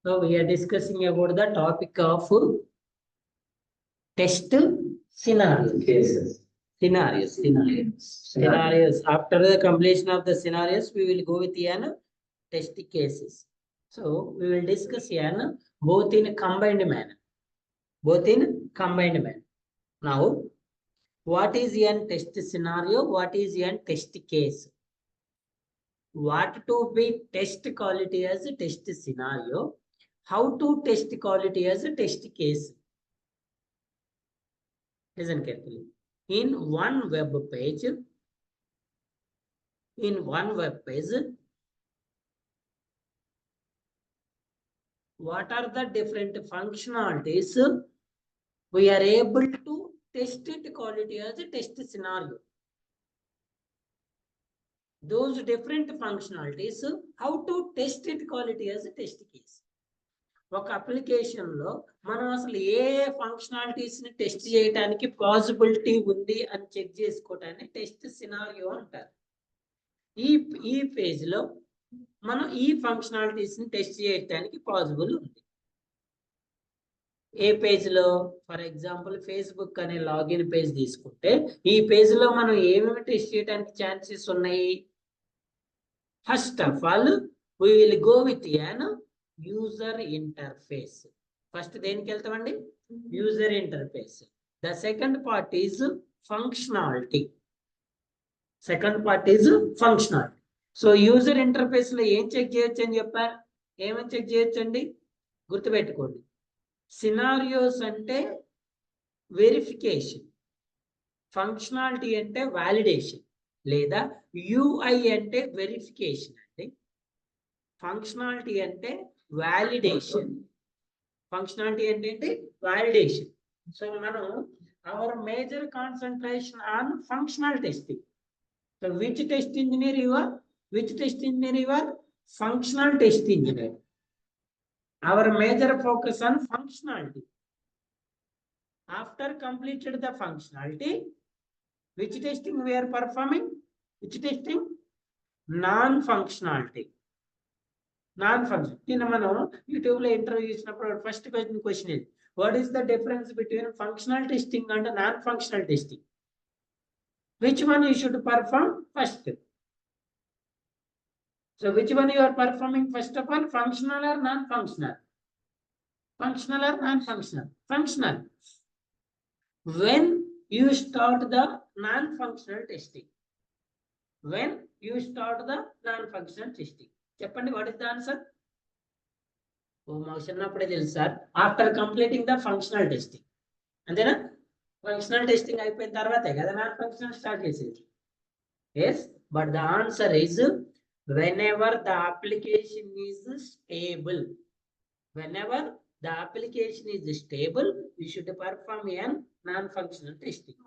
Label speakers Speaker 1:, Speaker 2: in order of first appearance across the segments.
Speaker 1: So we are discussing about the topic of test scenarios.
Speaker 2: Cases.
Speaker 1: Scenarios. After the completion of the scenarios, we will go with an test cases. So we will discuss an both in combined manner. Now, what is an test scenario? What is an test case? What to be test quality as a test scenario? How to test quality as a test case? Listen carefully. In one web page, what are the different functionalities we are able to test it quality as a test scenario? Those different functionalities, how to test it quality as a test case. ఒక అప్లికేషన్లో మనం అసలు ఏ ఫంక్షనాలిటీస్ని test చేయడానికి possibility ఉంది అని check చేసుకోవటాన్ని test scenario అంటారు. ఈ పేజ్లో మనం ఈ ఫంక్షనాలిటీస్ని టెస్ట్ చేయడానికి పాసిబుల్ ఉంది. ఏ పేజ్లో? ఫర్ ఎగ్జాంపుల్ ఫేస్బుక్ అనే లాగిన్ పేజ్ తీసుకుంటే ఈ పేజ్లో మనం ఏమేమి టెస్ట్ చేయడానికి ఛాన్సెస్ ఉన్నాయి? First of all we will go with an user interface. First దేనికి వెళ్తామండి? User interface. The second part is functionality. So user interface లో ఏం చెక్ చేయొచ్చు అని చెప్పారు? ఏమని చెక్ చేయొచ్చండి? గుర్తుపెట్టుకోండి. సినారియోస్ అంటే వెరిఫికేషన్, ఫంక్షనాలిటీ అంటే వాలిడేషన్, లేదా యూఐ అంటే వెరిఫికేషన్ అండి. ఫంక్షనాలిటీ అంటే వాలిడేషన్. సో మనం our major concentration on functional testing. So which test engineer you are? Functional test engineer. Our major focus on functionality. After completed the functionality, which testing we are performing? Which testing? Non-functionality. నిన్న మనం YouTube లో interview చేసినప్పుడు first question ఇది, what is the difference between functional testing and non functional testing? Which one you should perform first? So which one you are performing first of all? Functional or non functional? Functional. When you start the non-functional testing. చెప్పండి, what is the answer? మాకు చిన్నప్పుడే తెలుసు sir. After completing the functional testing, అంతేనా? Functional testing అయిపోయిన తర్వాతే కదా non functional start చేసేది. Yes, but the answer is whenever the application is stable. You should perform an non functional testing.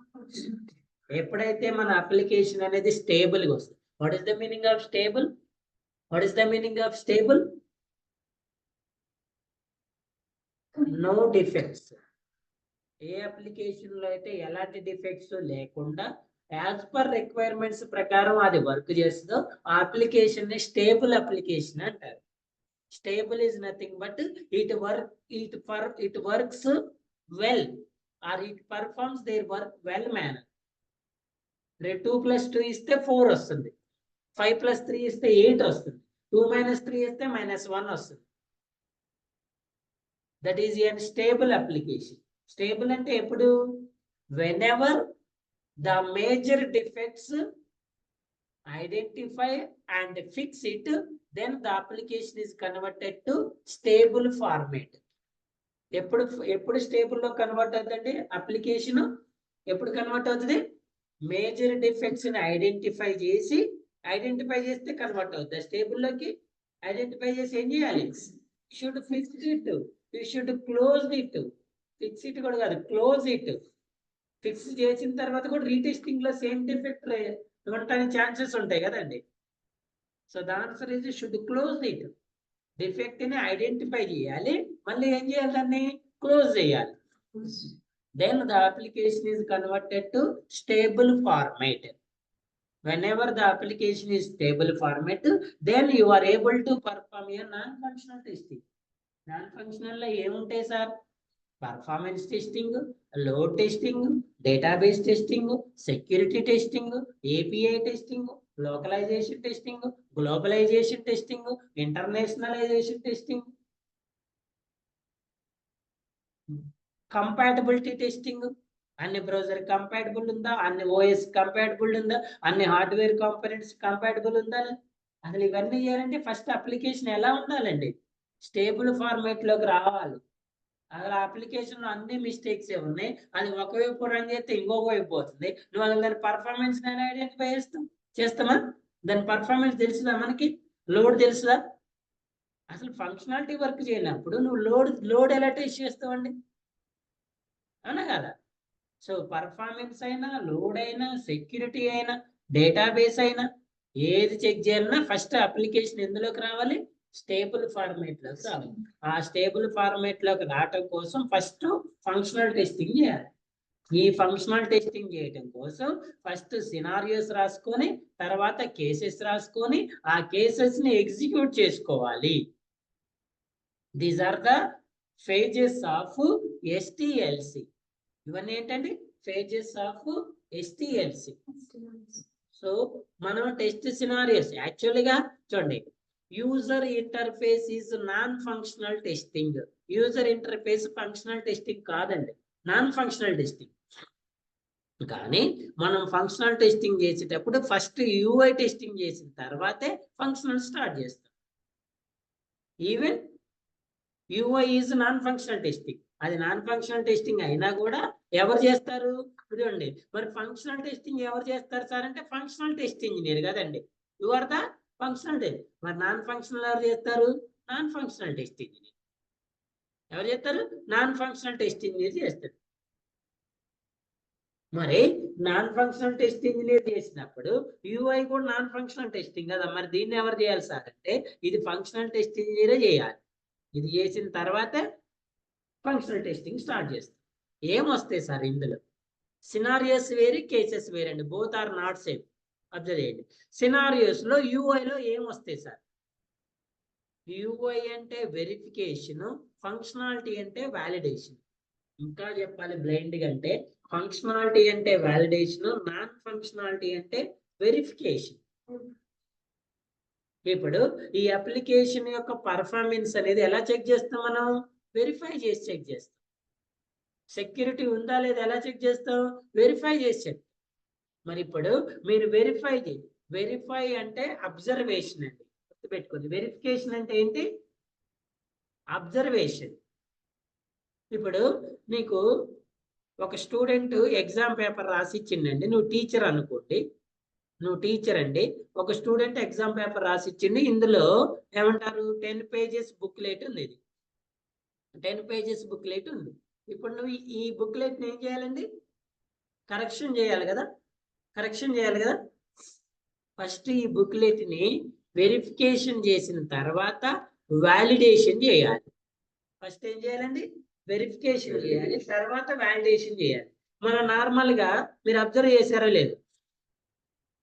Speaker 1: ఎప్పుడైతే మన అప్లికేషన్ అనేది స్టేబుల్గా వస్తుంది. What is the meaning of stable? No defects. ఏ అప్లికేషన్ లో అయితే ఎలాంటి డిఫెక్ట్స్ లేకుండా యాజ్ పర్ రిక్వైర్మెంట్స్ ప్రకారం అది వర్క్ చేస్తుందో ఆ అప్లికేషన్ ని స్టేబుల్ అప్లికేషన్ అంటారు. Stable is nothing but it works well or it performs their work well manner. 2 + 2 ఇస్తే 4 వస్తుంది, 5 + 3 ఇస్తే 8 వస్తుంది, 2 - 3 ఇస్తే -1 వస్తుంది. That is an stable application. Stable అంటే ఎప్పుడు? Whenever the major defects identify and fix it, then the application is converted to stable format. ఎప్పుడు stable లో కన్వర్ట్ అవుతుందండి అప్లికేషన్? ఎప్పుడు కన్వర్ట్ అవుతుంది? మేజర్ డిఫెక్ట్స్ ని ఐడెంటిఫై చేస్తే కన్వర్ట్ అవుతుంది స్టేబుల్ లోకి. ఐడెంటిఫై చేసి ఏం చేయాలి? Should fix it, you should close it. Fix it కూడా కాదు, క్లోజ్ ఇట్. ఫిక్స్ చేసిన తర్వాత కూడా రీటెస్టింగ్ లో సేమ్ డిఫెక్ట్ ఉండటానికి ఛాన్సెస్ ఉంటాయి కదండి. So the answer is should close it. Defect ని ఐడెంటిఫై చేయాలి, మళ్ళీ ఏం చేయాలి? దాన్ని క్లోజ్ చేయాలి. Then the application is converted to stable format. Whenever the application is stable format, then you are able to perform a non-functional testing. Non functional లో ఏముంటాయి సార్? Performance testing, load testing, database testing, security testing, API testing, localisation testing, globalisation testing, internationalisation testing, compatibility testing. అన్ని browser compatible ఉందా, అన్ని OS compatible ఉందా, అన్ని hardware components compatible ఉందా? అసలు ఇవన్నీ చేయాలంటే ఫస్ట్ అప్లికేషన్ ఎలా ఉండాలండి? స్టేబుల్ ఫార్మేట్ లోకి రావాలి. అసలు అప్లికేషన్ లో అన్ని మిస్టేక్స్ ఉన్నాయి. అది ఒకవైపు రన్ చేస్తే ఇంకొక వైపు పోతుంది. నువ్వు అసలు దాని పర్ఫార్మెన్స్ ఐడెంటిఫై చేస్తామా? దాని పర్ఫార్మెన్స్ తెలుసుదా మనకి? లోడ్ తెలుసుదా? అసలు ఫంక్షనాలిటీ వర్క్ చేయనప్పుడు నువ్వు లోడ్ ఎలా టెస్ట్ చేస్తావండి? అవునా కదా? సో పర్ఫార్మెన్స్ అయినా, లోడ్ అయినా, సెక్యూరిటీ అయినా, డేటాబేస్ అయినా ఏది చెక్ చేయాలన్నా ఫస్ట్ అప్లికేషన్ ఎందులోకి రావాలి? స్టేబుల్ ఫార్మేట్ లోకి రావాలి. ఆ స్టేబుల్ ఫార్మేట్ లోకి రావటం కోసం ఫస్ట్ ఫంక్షనల్ టెస్టింగ్ చేయాలి. ఈ ఫంక్షనల్ టెస్టింగ్ చేయడం కోసం ఫస్ట్ సినారియోస్ రాసుకొని, తర్వాత కేసెస్ రాసుకొని, ఆ కేసెస్ ని ఎగ్జిక్యూట్ చేసుకోవాలి. These are the phases of STLC. ఇవన్నీ ఏంటండి? Phases of STLC. సో మనం టెస్ట్ సినారియోస్ యాక్చువల్గా చూడండి, user interface is non functional testing. User interface functional testing కాదండి, నాన్ ఫంక్షనల్ టెస్టింగ్. కానీ మనం ఫంక్షనల్ టెస్టింగ్ చేసేటప్పుడు ఫస్ట్ యూఐ టెస్టింగ్ చేసిన తర్వాతే ఫంక్షనల్ స్టార్ట్ చేస్తాం. Even UI is non functional testing. అది నాన్ ఫంక్షనల్ టెస్టింగ్ అయినా కూడా ఎవరు చేస్తారు? చూడండి, మరి ఫంక్షనల్ టెస్టింగ్ ఎవరు చేస్తారు సార్ అంటే ఫంక్షనల్ టెస్ట్ ఇంజనీర్ కదండి. You are the functional test. మరి నాన్ ఫంక్షనల్ ఎవరు చేస్తారు? Non functional test engineer. ఎవరు చేస్తారు? నాన్ ఫంక్షనల్ టెస్ట్ ఇంజనీర్ చేస్తారు. మరి నాన్ ఫంక్షనల్ టెస్ట్ ఇంజనీర్ చేసినప్పుడు యూఐ కూడా నాన్ ఫంక్షనల్ టెస్టింగ్ కదా, మరి దీన్ని ఎవరు చేయాలి సార్ అంటే ఇది ఫంక్షనల్ టెస్ట్ ఇంజనీరే చేయాలి. ఇది చేసిన తర్వాతే ఫంక్షనల్ టెస్టింగ్ స్టార్ట్ చేస్తాం. ఏమొస్తాయి సార్ ఇందులో? సినారియోస్ వేరే, కేసెస్ వేరే అండి. Both are not same. Observe చేయండి. సినారియోస్ లో యూఐలో ఏమొస్తాయి సార్? యూఐ అంటే వెరిఫికేషన్, ఫంక్షనాలిటీ అంటే వ్యాలిడేషన్. ఇంకా చెప్పాలి బ్లైండ్ గా అంటే ఫంక్షనాలిటీ అంటే వ్యాలిడేషన్, నాన్ ఫంక్షనాలిటీ అంటే వెరిఫికేషన్. ఇప్పుడు ఈ అప్లికేషన్ యొక్క పర్ఫార్మెన్స్ అనేది ఎలా చెక్ చేస్తాం? మనం వెరిఫై చేసి చెక్ చేస్తాం. సెక్యూరిటీ ఉందా లేదా ఎలా చెక్ చేస్తాం? వెరిఫై చేసి చెక్. మరి ఇప్పుడు మీరు వెరిఫై అంటే అబ్జర్వేషన్ అండి, గుర్తుపెట్టుకోండి. వెరిఫికేషన్ అంటే ఏంటి? అబ్జర్వేషన్. ఇప్పుడు నీకు ఒక స్టూడెంట్ ఎగ్జామ్ పేపర్ రాసి ఇచ్చిండండి, నువ్వు టీచర్ అనుకోండి, నువ్వు టీచర్ అండి, ఒక స్టూడెంట్ ఎగ్జామ్ పేపర్ రాసి ఇచ్చింది. ఇందులో ఏమంటారు? 10 pages బుక్లెట్ ఉంది. ఇది 10 pages బుక్లెట్ ఉంది. ఇప్పుడు నువ్వు ఈ బుక్లెట్ ఏం చేయాలండి? కరెక్షన్ చేయాలి కదా. కరెక్షన్ చేయాలి కదా. ఫస్ట్ ఈ బుక్లెట్ ని వెరిఫికేషన్ చేసిన తర్వాత వ్యాలిడేషన్ చేయాలి. ఫస్ట్ ఏం చేయాలండి? వెరిఫికేషన్ చేయాలి, తర్వాత వ్యాలిడేషన్ చేయాలి. మన నార్మల్ గా మీరు అబ్జర్వ్ చేశారో లేదు,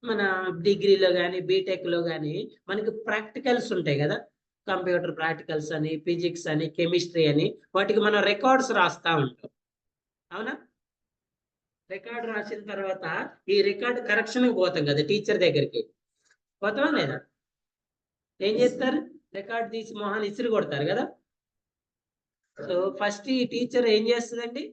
Speaker 1: మన డిగ్రీలో కానీ బీటెక్లో కానీ మనకి ప్రాక్టికల్స్ ఉంటాయి కదా, కంప్యూటర్ ప్రాక్టికల్స్ అని, ఫిజిక్స్ అని, కెమిస్ట్రీ అని, వాటికి మనం రికార్డ్స్ రాస్తా ఉంటాం. అవునా? రికార్డ్ రాసిన తర్వాత ఈ రికార్డ్ కరెక్షన్కి పోతాం కదా టీచర్ దగ్గరికి, పోతామా లేదా? ఏం చేస్తారు? రికార్డ్ తీసి మొహాన్ని ఇసిరి కొడతారు కదా. సో ఫస్ట్ ఈ టీచర్ ఏం చేస్తుందండి?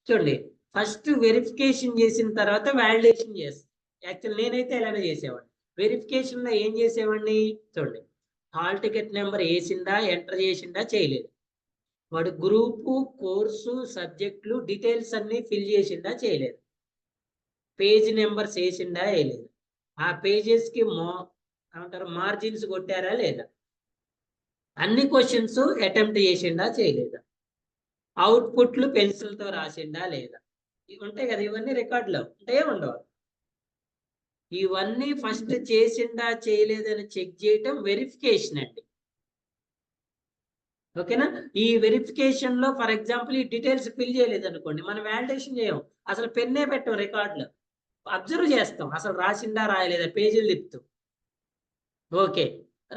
Speaker 1: చూడండి, ఫస్ట్ వెరిఫికేషన్ చేసిన తర్వాత వ్యాలిడేషన్ చేస్తుంది. యాక్చువల్ నేనైతే ఎలానే చేసేవాడిని. వెరిఫికేషన్ లో ఏం చేసేవాడిని? చూడండి, హాల్ టికెట్ నెంబర్ వేసిందా, ఎంటర్ చేసిందా, చేయలేదు. వాడు గ్రూపు, కోర్సు, సబ్జెక్టులు డీటెయిల్స్ అన్ని ఫిల్ చేసిందా, చేయలేదు. పేజ్ నెంబర్స్ వేసిందా, వేయలేదు. ఆ పేజెస్ కి ఏమంటారు మార్జిన్స్ కొట్టారా లేదా, అన్ని క్వశ్చన్స్ అటెంప్ట్ చేసిందా, చేయలేదా, అవుట్పుట్లు పెన్సిల్తో రాసిందా లేదా, ఇవి ఉంటాయి కదా. ఇవన్నీ రికార్డులో ఉంటాయే ఉండవు. ఇవన్నీ ఫస్ట్ చేసిందా చేయలేదని చెక్ చేయటం వెరిఫికేషన్ అండి. ఓకేనా? ఈ వెరిఫికేషన్ లో ఫర్ ఎగ్జాంపుల్ ఈ డీటెయిల్స్ ఫిల్ చేయలేదు అనుకోండి, మనం వ్యాలిడేషన్ చేయం, అసలు పెన్నే పెట్టాం, రికార్డులో అబ్జర్వ్ చేస్తాం అసలు రాసిందా రాయలేదా, పేజీలు తిప్పుతాం. ఓకే,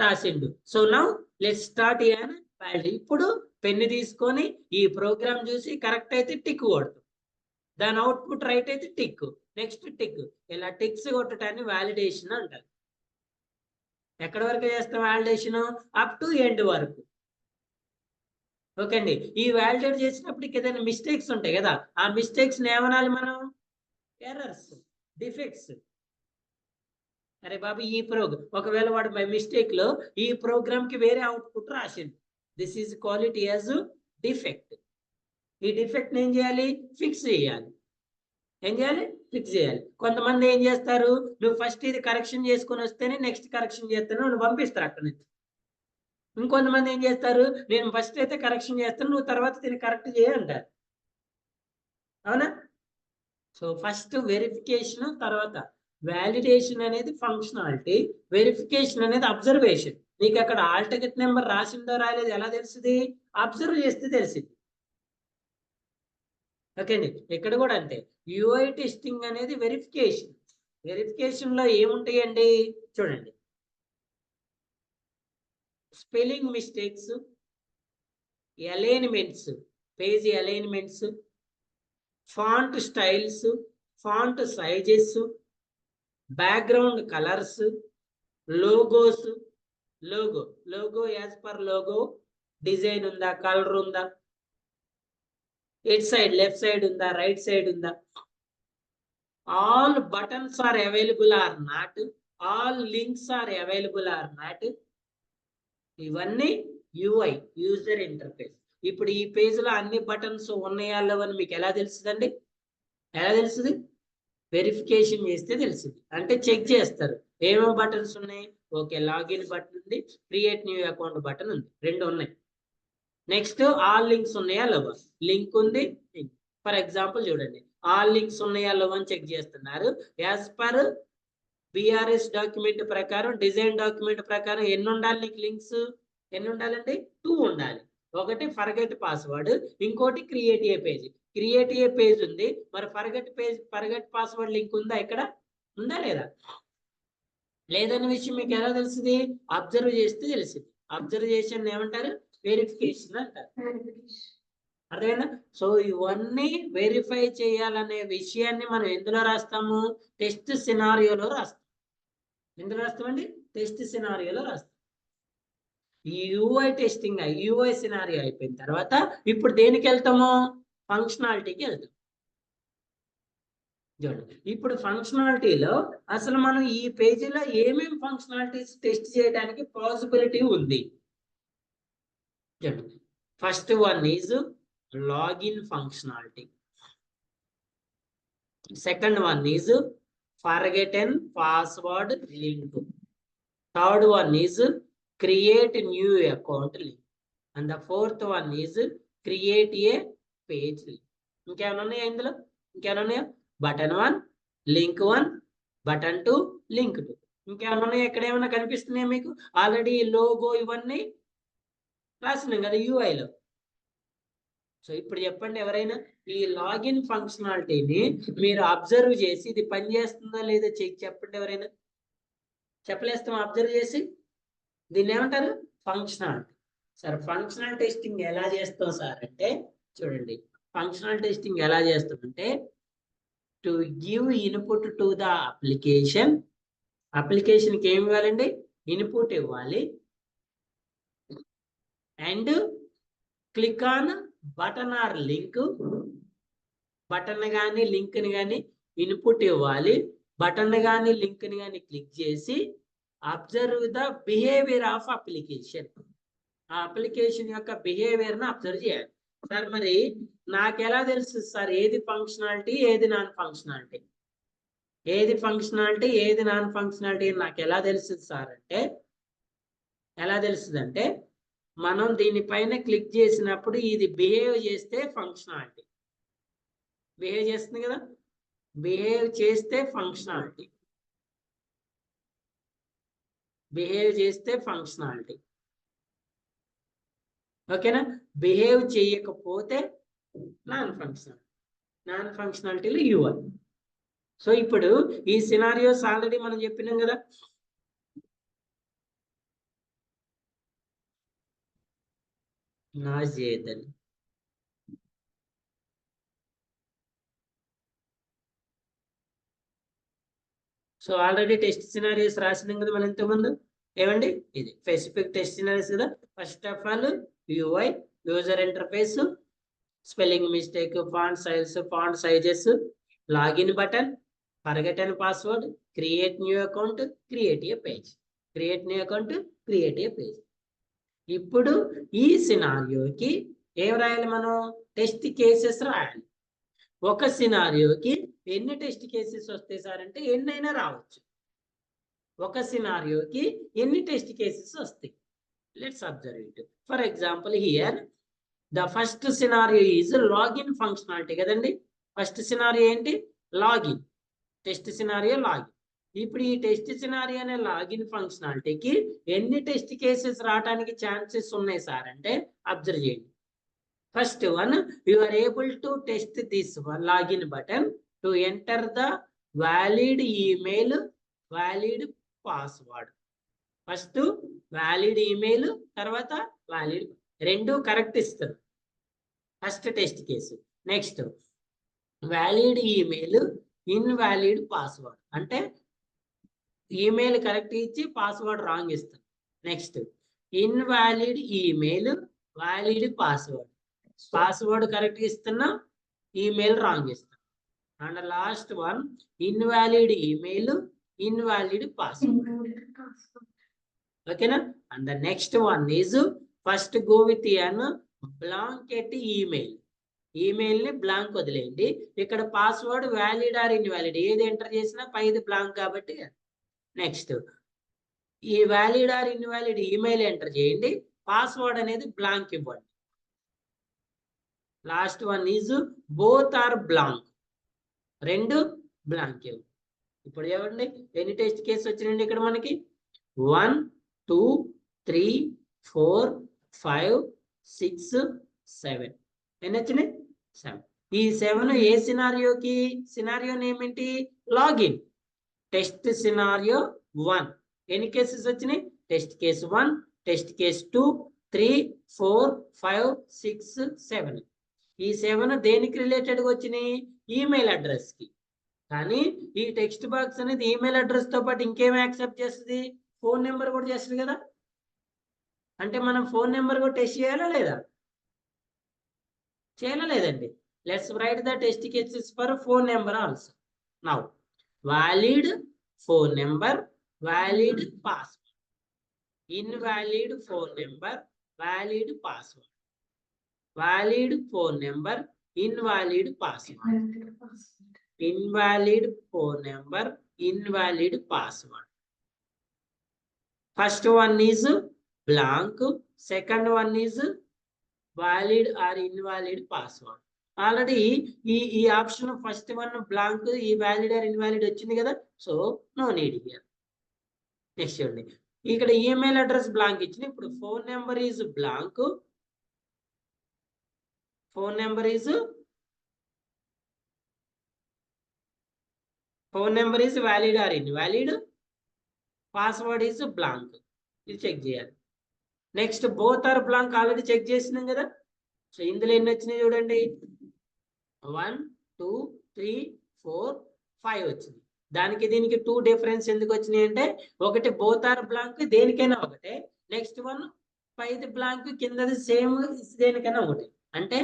Speaker 1: రాసిండు. So now let's start an validation. ఇప్పుడు పెన్ను తీసుకొని ఈ ప్రోగ్రామ్ చూసి కరెక్ట్ అయితే టిక్ కొడుతుంది, దాని అవుట్పుట్ రైట్ అయితే టిక్, నెక్స్ట్ టిక్, ఇలా టిక్స్ కొట్టడాన్ని వ్యాలిడేషన్ అంటారు. ఎక్కడి వరకు చేస్తాం వ్యాలిడేషన్? అప్ టు ఎండ్ వరకు. ఓకే అండి. ఈ వ్యాలిడేట్ చేసినప్పటికి ఏదైనా మిస్టేక్స్ ఉంటాయి కదా, ఆ మిస్టేక్స్ ఏమనాలి మనం? Errors, defects. అరే బాబు ఈ ఒకవేళ వాడు బై మిస్టేక్ లో ఈ ప్రోగ్రామ్ కి వేరే అవుట్పుట్ రాసింది, this is quality as defect. ఈ డిఫెక్ట్ ఏం చేయాలి? ఫిక్స్ చేయాలి. ఏం చేయాలి? ఫిక్స్ చేయాలి. కొంతమంది ఏం చేస్తారు, నువ్వు ఫస్ట్ ఇది కరెక్షన్ చేసుకొని వస్తేనే నెక్స్ట్ కరెక్షన్ చేస్తాను నువ్వు పంపిస్తారు అక్కడి నుంచి. ఇంకొంతమంది ఏం చేస్తారు, నేను ఫస్ట్ అయితే కరెక్షన్ చేస్తాను, నువ్వు తర్వాత దీన్ని కరెక్ట్ చేయంటారు. అవునా? సో ఫస్ట్ వెరిఫికేషన్, తర్వాత వ్యాలిడేషన్ అనేది ఫంక్షనాలిటీ, వెరిఫికేషన్ అనేది అబ్జర్వేషన్. నీకు అక్కడ ఆల్ టికెట్ నెంబర్ రాసిందో రాలేదు ఎలా తెలుస్తుంది? అబ్జర్వ్ చేస్తే తెలిసింది. ఓకే అండి. ఇక్కడ కూడా అంతే, యూఐ టెస్టింగ్ అనేది వెరిఫికేషన్. వెరిఫికేషన్ లో ఏముంటాయండి చూడండి, spelling mistakes, alignments, page alignments, font styles, font sizes, background colours, logos. Logo as per logo design ఉందా, కలర్ ఉందా, ఎట్ సైడ్ లెఫ్ట్ సైడ్ ఉందా, రైట్ సైడ్ ఉందా, all buttons are available or not, all links are available or not. ఇవన్నీ UI, user interface. ఇప్పుడు ఈ page లో అన్ని buttons ఉన్నాయా లేవని మీకు ఎలా తెలుస్తుందండి? ఎలా తెలుస్తుంది? వెరిఫికేషన్ చేస్తే తెలుస్తుంది. అంటే చెక్ చేస్తారు ఏమో బటన్స్ ఉన్నాయి. ఓకే, లాగిన్ బటన్ ఉంది, క్రియేట్ న్యూ అకౌంట్ బటన్ ఉంది, రెండు ఉన్నాయి. నెక్స్ట్ ఆల్ లింక్స్ ఉన్నాయా లేవా? లింక్ ఉంది. ఫర్ ఎగ్జాంపుల్ చూడండి, ఆల్ లింక్స్ ఉన్నాయా లేవా అని చెక్ చేస్తున్నారు. యాజ్ పర్ బిఆర్ఎస్ డాక్యుమెంట్ ప్రకారం, డిజైన్ డాక్యుమెంట్ ప్రకారం ఎన్ని ఉండాలి నీకు లింక్స్? ఎన్ని ఉండాలండి? 2 ఉండాలి. ఒకటి ఫర్గెట్ పాస్వర్డ్, ఇంకోటి create a page. Create a page ఉంది, మరి ఫర్గెట్ పాస్వర్డ్ లింక్ ఉందా? ఇక్కడ ఉందా లేదా? లేదన్న విషయం మీకు ఎలా తెలుస్తుంది? అబ్జర్వ్ చేస్తే తెలిసింది. అబ్జర్వేషన్ ఏమంటారు? వెరిఫికేషన్ అంటారు. అర్థమైందా? సో ఇవన్నీ వెరిఫై చేయాలనే విషయాన్ని మనం ఎందులో రాస్తాము? టెస్ట్ సినారియోలో రాస్తాం. ఎందులో రాస్తామండి? టెస్ట్ సినారియోలో రాస్తాం. ఈ యూఐ టెస్టింగ్, యూఐ సినారియో అయిపోయిన తర్వాత ఇప్పుడు దేనికి వెళ్తాము? ఫంక్షనాలిటీకి వెళ్తాం. చూడండి, ఇప్పుడు ఫంక్షనాలిటీలో అసలు మనం ఈ పేజీలో ఏమేమి ఫంక్షనాలిటీస్ టెస్ట్ చేయడానికి పాసిబిలిటీ ఉంది? చూడండి, first one is login functionality. Second one is forgotten password link. Third one is create new account link. And the fourth one is create a page link. ఇంకేమైనా ఉన్నాయా ఇందులో? ఇంకేమైనా ఉన్నాయా? Button 1, link 1, button 2, link 2. ఇంకేమైనా ఉన్నాయా? ఎక్కడ ఏమైనా కనిపిస్తున్నాయా మీకు? ఆల్రెడీ లోగో ఇవన్నీ రాసినాం కదా యూఐలో. సో ఇప్పుడు చెప్పండి, ఎవరైనా ఈ లాగిన్ ఫంక్షనాలిటీని మీరు అబ్జర్వ్ చేసి ఇది పనిచేస్తుందా లేదా చెప్పండి. ఎవరైనా చెప్పలేస్తాం అబ్జర్వ్ చేసి? దీన్ని ఏమంటారు? ఫంక్షనాలిటీ. సార్ ఫంక్షనల్ టెస్టింగ్ ఎలా చేస్తాం సార్ అంటే, చూడండి, ఫంక్షనల్ టెస్టింగ్ ఎలా చేస్తామంటే, to give input to the application. అప్లికేషన్కి ఏమి ఇవ్వాలండి? ఇన్పుట్ ఇవ్వాలి. And click on button or link. Button కానీ లింక్ ని కానీ ఇన్పుట్ ఇవ్వాలి. బటన్ కానీ లింక్ ని కానీ క్లిక్ చేసి observe the behaviour of application. ఆ అప్లికేషన్ యొక్క బిహేవియర్ ను అబ్జర్వ్ చేయాలి. సార్ మరి నాకు ఎలా తెలుస్తుంది సార్ ఏది ఫంక్షనాలిటీ ఏది నాన్ ఫంక్షనాలిటీ? ఏది ఫంక్షనాలిటీ ఏది నాన్ ఫంక్షనాలిటీ నాకు ఎలా తెలుస్తుంది సార్ అంటే, ఎలా తెలుస్తుంది అంటే, మనం దీనిపైన క్లిక్ చేసినప్పుడు ఇది బిహేవ్ చేస్తే ఫంక్షనాలిటీ. బిహేవ్ చేస్తుంది కదా, బిహేవ్ చేస్తే ఫంక్షనాలిటీ. బిహేవ్ చేస్తే ఫంక్షనాలిటీ. ఓకేనా? బిహేవ్ చేయకపోతే నాన్ ఫంక్షనాలిటీ. నాన్ ఫంక్షనాలిటీలో యూఐ. సో ఇప్పుడు ఈ సినారియోస్ ఆల్రెడీ మనం చెప్పినాం కదా. నాయిస్ చేయొద్దండి. సో ఆల్రెడీ టెస్ట్ సినారియోస్ రాసినాం కదా మనం ఇంతకుముందు. ఏమండి, ఇది స్పెసిఫిక్ టెస్ట్ సినారియోస్ కదా. First of all UI, user interface, spelling mistake, font sizes, login button, forget and password, create new account, create a page. Create new account, create a page. ఇప్పుడు ఈ సినారియోకి ఏం రాయాలి మనం? టెస్ట్ కేసెస్ రాయాలి. ఒక సినారియోకి ఎన్ని test cases వస్తాయి sir అంటే ఎన్నైనా రావచ్చు. ఒక సినారియోకి ఎన్ని టెస్ట్ కేసెస్ వస్తాయి? Let's observe it. For example here the first scenario is login functionality కదండి. ఫస్ట్ సినారియో ఏంటి? లాగిన్. Test scenario login. ఇప్పుడు ఈ టెస్ట్ సినారియో అనే లాగిన్ ఫంక్షనాలిటీకి ఎన్ని టెస్ట్ కేసెస్ రావడానికి ఛాన్సెస్ ఉన్నాయి సార్ అంటే అబ్జర్వ్ చేయండి. First one, you are able to test this one login button to enter the valid email, valid password. First valid email, tarvata valid. Rendu correct istaru. First test case. Next, valid email, invalid password. Ante email correct ichi password wrong istaru. Next, invalid email, valid password. Password correct ఇస్తున్నా, email wrong ఇస్తున్నా. And last one invalid email, invalid password. ఓకేనా? And the next one is first go with an blanket email. Email ని blank వదిలేయండి. ఇక్కడ password valid or invalid ఏది enter చేసినా పైది blank కాబట్టి. నెక్స్ట్ ఈ valid or invalid email enter చేయండి, పాస్వర్డ్ అనేది బ్లాంక్ ఇవ్వండి. Last one is both are blank. రెండు బ్లాంక్. ఇప్పుడు ఏమండి ఎన్ని టెస్ట్ కేసు వచ్చినాయండి ఇక్కడ మనకి? 1 2 3 4 5 6 7. ఎన్ని వచ్చినాయి? 7. ఈ 7 ఏ సినారియోకి? సినారియో నేమ్ ఏంటి? లాగిన్. Test scenario 1. ఎన్ని కేసెస్ వచ్చినాయి? Test case 1, test case 2, 3 4 5 6 7. ఈ 7 దేనికి రిలేటెడ్గా వచ్చినాయి? ఈమెయిల్ అడ్రస్ కి. కానీ ఈ టెక్స్ట్ బాక్స్ అనేది ఈమెయిల్ అడ్రస్ తో పాటు ఇంకేం యాక్సెప్ట్ చేస్తుంది? ఫోన్ నెంబర్ కూడా చేస్తుంది కదా. అంటే మనం ఫోన్ నెంబర్ కూడా టెస్ట్ చేయాలా లేదా? చేయాలా లేదండి? Let's write the test cases for phone number also. Now valid phone number, valid password. Invalid phone number, valid password. Valid phone number, invalid password. Invalid phone number, invalid password. First one is blank, second one is valid or invalid password. Already ఈ option first one blank, ఈ valid or invalid వచ్చింది కదా. So no need here. Next చూడండి, ఇక్కడ email address blank ఇచ్చింది. ఇప్పుడు phone number is blank, phone number is valid or invalid, password is blank. ఇది check చేయాలి. Next both are blank already check చేసినాం కదా. సో ఇందులో ఎన్ని వచ్చినాయి చూడండి? 1 2 3 4 5 వచ్చింది. దానికి దీనికి 2 డిఫరెన్స్ ఎందుకు వచ్చినాయి అంటే, ఒకటి బోత్ ఆర్ బ్లాంక్ దేనికైనా ఒకటే, నెక్స్ట్ వన్ పైది బ్లాంక్ కిందది సేమ్ దేనికైనా ఒకటి. అంటే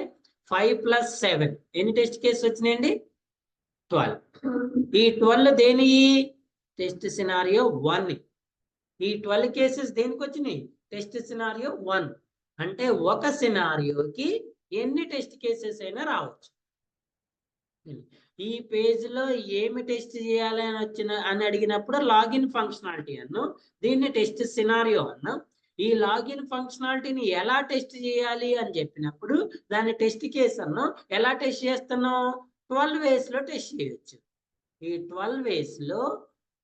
Speaker 1: 5 + 7 ఎన్ని టెస్ట్ కేసు వచ్చినాయండి? 12. ఈ 12 దేని? Test scenario 1. ఈ 12 కేసెస్ దేనికి వచ్చినాయి? Test scenario 1. అంటే ఒక సినారియోకి ఎన్ని టెస్ట్ కేసెస్ అయినా రావచ్చు. ఈ పేజ్ లో ఏమి టెస్ట్ చేయాలి అని అడిగినప్పుడు లాగిన్ ఫంక్షనాలిటీ అನ್ನು, దీన్ని టెస్ట్ సినారియో అన్నాం. ఈ లాగిన్ ఫంక్షనాలిటీని ఎలా టెస్ట్ చేయాలి అని చెప్పినప్పుడు దాన్ని టెస్ట్ కేసు అన్నాం. ఎలా టెస్ట్ చేస్తున్నాం? 12 ways లో టెస్ట్ చేయొచ్చు. ఈ 12 ways లో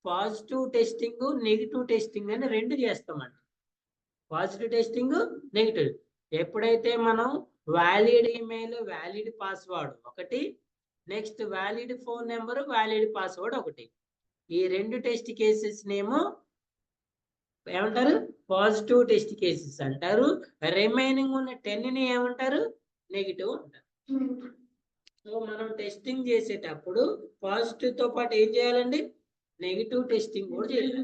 Speaker 1: పాజిటివ్ టెస్టింగ్, నెగిటివ్ టెస్టింగ్ అని రెండు చేస్తామండి. Positive testing, negative. ఎప్పుడైతే మనం వ్యాలిడ్ ఈమెయిల్, వ్యాలిడ్ పాస్వర్డ్ ఒకటి, next valid phone number, valid password ఒకటి, ఈ రెండు టెస్ట్ కేసెస్ నేమో ఏమంటారు? పాజిటివ్ టెస్ట్ కేసెస్ అంటారు. రిమైనింగ్ ఉన్న 10ని ఏమంటారు? నెగిటివ్ అంటారు. సో మనం టెస్టింగ్ చేసేటప్పుడు పాజిటివ్ తో పాటు ఏం చేయాలండి? నెగిటివ్ టెస్టింగ్ కూడా చేయాలి.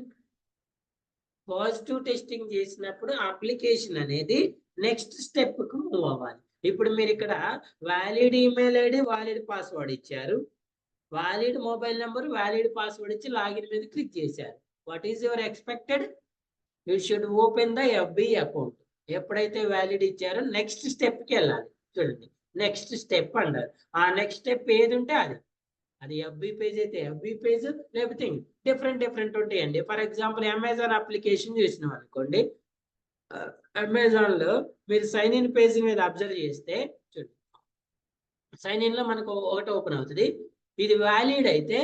Speaker 1: పాజిటివ్ టెస్టింగ్ చేసినప్పుడు అప్లికేషన్ అనేది నెక్స్ట్ స్టెప్ కు మూవ్ అవ్వాలి. ఇప్పుడు మీరు ఇక్కడ valid email ID, valid password ఇచ్చారు. Valid mobile number, valid password ఇచ్చి లాగిన్ మీద క్లిక్ చేశారు. What is your expected? You should open the FB account. ఎప్పుడైతే వ్యాలిడ్ ఇచ్చారో నెక్స్ట్ స్టెప్ కి వెళ్ళాలి. చూడండి, నెక్స్ట్ స్టెప్ అంటారు. ఆ నెక్స్ట్ స్టెప్ ఏది ఉంటే అది FB పేజ్ అయితే FB పేజ్, లేకపోతే డిఫరెంట్ ఉంటాయండి. ఫర్ ఎగ్జాంపుల్ అమెజాన్ అప్లికేషన్ చూసినాం అనుకోండి. అమెజాన్ లో మీరు సైన్ ఇన్ పేజ్ మీద అబ్జర్వ్ చేస్తే చూడండి, సైన్ ఇన్ లో మనకు ఒకటి ఓపెన్ అవుతుంది. ఇది వ్యాలిడ్ అయితే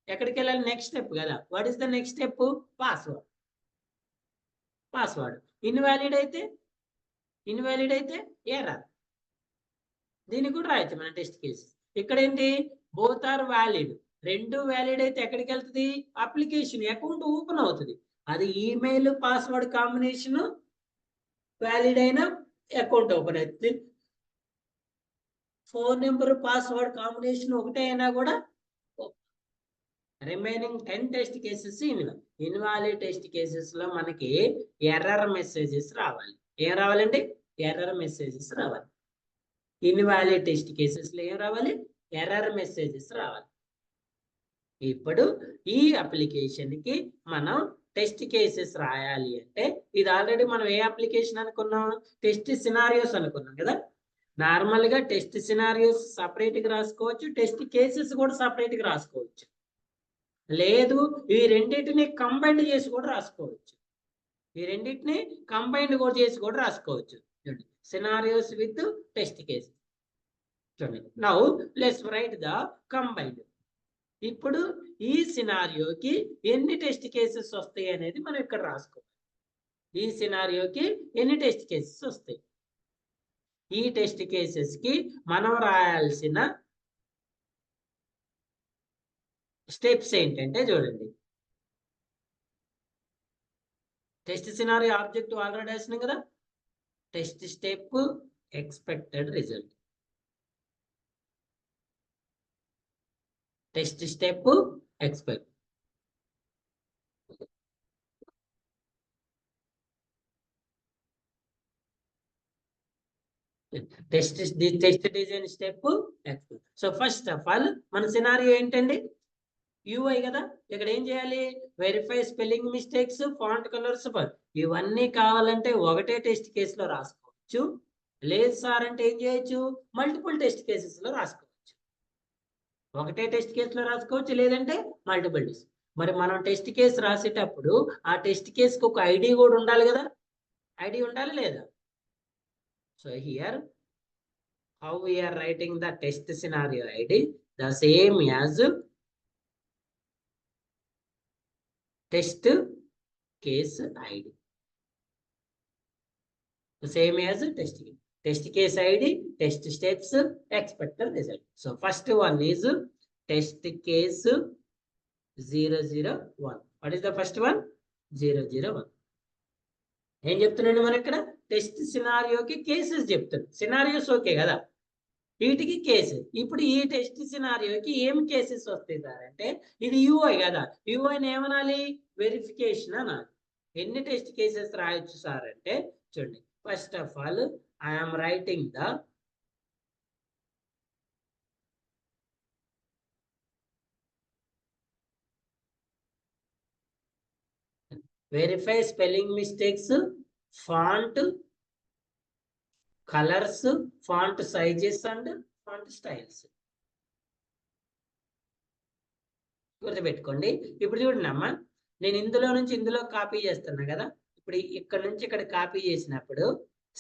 Speaker 1: ఎక్కడికి వెళ్ళాలి? నెక్స్ట్ స్టెప్ కదా. What is the next step? Password. Invalid అయితే ఎర్రర్. దీనికి కూడా రాయొచ్చు మన టెస్ట్ కేసు. ఇక్కడ ఏంటి? Both are valid. రెండు వ్యాలిడ్ అయితే ఎక్కడికి వెళ్తుంది? అప్లికేషన్ అకౌంట్ ఓపెన్ అవుతుంది. అది ఈమెయిల్ పాస్వర్డ్ కాంబినేషన్ వ్యాలిడ్ అయినా అకౌంట్ ఓపెన్ అవుతుంది. ఫోన్ నెంబర్ పాస్వర్డ్ కాంబినేషన్ ఒకటే అయినా కూడా. Remaining 10 test cases invalid test cases లో మనకి ఎర్రర్ మెసేజెస్ రావాలి. ఏం రావాలండి? ఎర్రర్ మెసేజెస్ రావాలి. ఇన్వాలిడ్ టెస్ట్ కేసెస్ లో ఏం రావాలి? ఎర్రర్ మెసేజెస్ రావాలి. ఇప్పుడు ఈ అప్లికేషన్ కి మనం టెస్ట్ కేసెస్ రాయాలి అంటే, ఇది ఆల్రెడీ మనం ఏ అప్లికేషన్ అనుకున్నాం? టెస్ట్ సినారియోస్ అనుకున్నాం కదా. నార్మల్ గా టెస్ట్ సినారియోస్ సపరేట్ గా రాసుకోవచ్చు, టెస్ట్ కేసెస్ కూడా సపరేట్ గా రాసుకోవచ్చు. లేదు, ఈ రెండింటిని కంబైండ్ చేసి కూడా రాసుకోవచ్చు. చూడండి, సినారియోస్ విత్ టెస్ట్ కేస్. చూడండి, now let's write the combined. ఇప్పుడు ఈ సినారియోకి ఎన్ని టెస్ట్ కేసెస్ వస్తాయి అనేది మనం ఇక్కడ రాసుకోవాలి. ఈ సినారియోకి ఎన్ని టెస్ట్ కేసెస్ వస్తాయి? ఈ టెస్ట్ కేసెస్ కి మనం రాయాల్సిన స్టెప్స్ ఏంటంటే చూడండి, టెస్ట్ సినారియో ఆబ్జెక్ట్ ఆల్రెడీ వేసినాం కదా. Test step, expected result. Test step, expect. Test design step, expect. So first of all మన సినారియో ఏంటండి? UI కదా. ఇక్కడ ఏం చేయాలి? Verify spelling mistakes, font colours. ఇవన్నీ కావాలంటే ఒకటే టెస్ట్ కేసులో రాసుకోవచ్చు. లేదు సార్ అంటే ఏం చేయొచ్చు? మల్టిపుల్ టెస్ట్ కేసెస్ లో రాసుకోవచ్చు. ఒకటే టెస్ట్ కేసులో రాసుకోవచ్చు, లేదంటే మల్టిపుల్ టెస్ట్. మరి మనం టెస్ట్ కేసు రాసేటప్పుడు ఆ టెస్ట్ కేసుకి ఒక ID కూడా ఉండాలి కదా. ID ఉండాలి లేదా? So here how we are writing the test scenario ID, the same as test case ID. The same as test case ID, test steps, expected result. So first one is test case 001. What is the first one? 001. ఏం చెప్తున్నాడు మన ఇక్కడ? Test సినారియోకి cases చెప్తాడు. Scenarios okay కదా, వీటికి cases. ఇప్పుడు ఈ test సినారియోకి ఏం కేసెస్ వస్తాయి సార్ అంటే, ఇది UI కదా. UIని ఏమనాలి? వెరిఫికేషన్ అనాలి. ఎన్ని టెస్ట్ కేసెస్ రాయొచ్చు సార్ అంటే చూడండి, first of all I'm writing the verify spelling mistakes, font colours, font sizes and font styles. గుర్తుపెట్టుకోండి. ఇప్పుడు చూడండి అమ్మా, నేను ఇందులో నుంచి ఇందులో కాపీ చేస్తున్నా కదా. ఇప్పుడు ఇక్కడ నుంచి ఇక్కడ కాపీ చేసినప్పుడు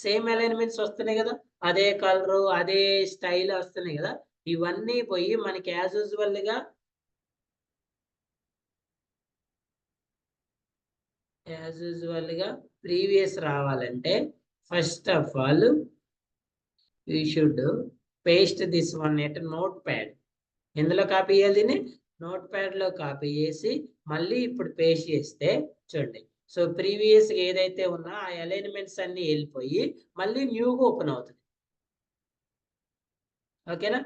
Speaker 1: సేమ్ అలైన్మెంట్స్ వస్తున్నాయి కదా, అదే కలరు అదే స్టైల్ వస్తున్నాయి కదా. ఇవన్నీ పోయి మనకి యాజ్ యూజువల్ గా ప్రీవియస్ రావాలంటే first of all you should paste this one at note pad. ఎందులో కాపీ చేయాలి? దీన్ని నోట్ ప్యాడ్ లో కాపీ చేసి మళ్ళీ ఇప్పుడు పేస్ట్ చేస్తే చూడండి, సో ప్రీవియస్ ఏదైతే ఉన్నా ఆ అలైన్మెంట్స్ అన్ని వెళ్ళిపోయి మళ్ళీ న్యూగా ఓపెన్ అవుతుంది. ఓకేనా?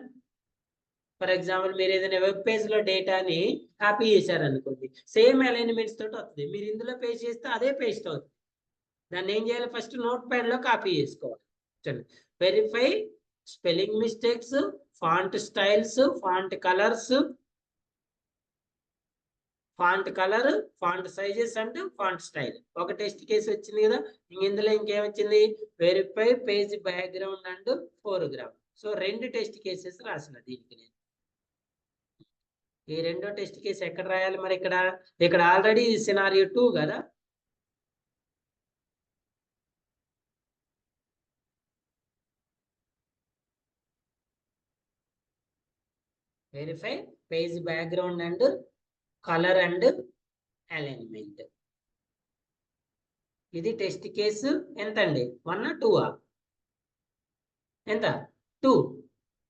Speaker 1: ఫర్ ఎగ్జాంపుల్ మీరు ఏదైనా వెబ్ పేజ్ లో డేటాని కాపీ చేశారనుకోండి, సేమ్ అలైన్మెంట్స్ తోటి వస్తుంది. మీరు ఇందులో పేస్ట్ చేస్తే అదే పేస్ట్ అవుతుంది. దాన్ని ఏం చేయాలి? ఫస్ట్ నోట్ ప్యాడ్ లో కాపీ చేసుకోవాలి. చూడండి, verify spelling mistakes, font styles, font colours, font colour, font sizes and font style. ఒక టెస్ట్ కేసు వచ్చింది కదా. ఇందులో ఇంకేమొచ్చింది? Verify page background and foreground. So 2 test cases రాసిన దీనికి నేను. ఈ 2వ టెస్ట్ కేసు ఎక్కడ రాయాలి మరి? ఇక్కడ ఆల్రెడీ సినారియో 2 కదా. Verify page background and colour and alignment. ఇది టెస్ట్ కేసు. ఎంత అండి? 1 2? ఎంత? 2.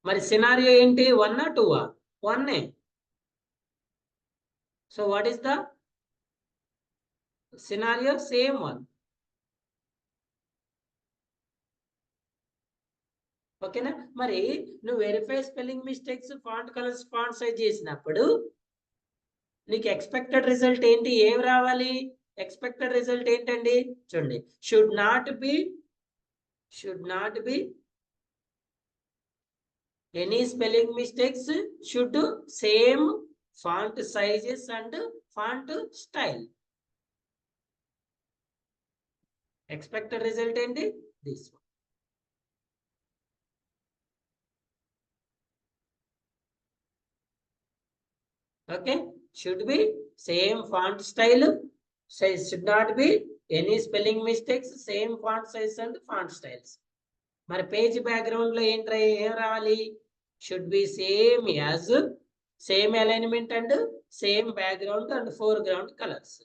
Speaker 1: మరి సినారియో ఏంటి? 1 2? 1. So what is the scenario? Same 1. ఓకేనా? మరి నువ్వు verify spelling mistakes, font colours, font size చేసినప్పుడు నీకు ఎక్స్పెక్టెడ్ రిజల్ట్ ఏంటి? ఏం రావాలి? ఎక్స్పెక్టెడ్ రిజల్ట్ ఏంటండి? చూడండి, should not be any spelling mistakes, should same font sizes and font style. Expected result ఏంటి? This one. Okay, should be same font style, size should not be any spelling mistakes, same font size and font styles. మరి page background లో ఏం రావాలి? Should be same as, same alignment and same background and foreground colours.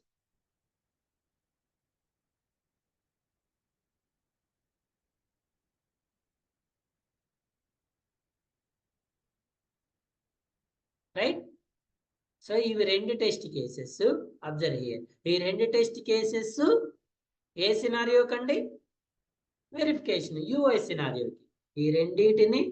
Speaker 1: Right? So ఇవి 2 test cases. Observe here. ఈ 2 test కేసెస్ ఏ scenario కండి? Verification UI సినారియోకి. ఈ రెండింటిని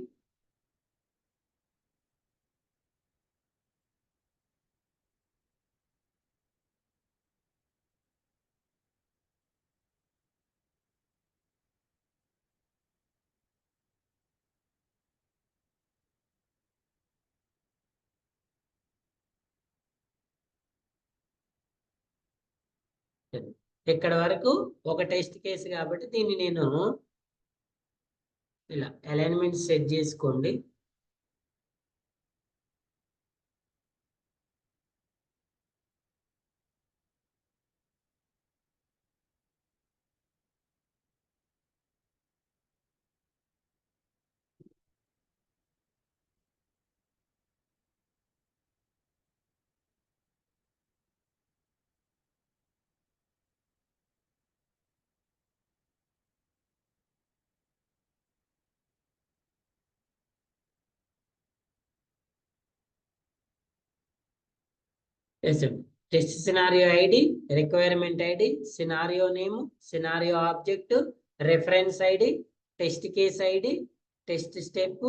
Speaker 1: ఇక్కడ వరకు ఒక టెస్ట్ కేసు కాబట్టి దీన్ని నేను ఇలా అలైన్మెంట్ సెట్ చేసుకోండి. Test scenario ID, requirement ID, scenario name, scenario object, reference ID, test case ID, test step,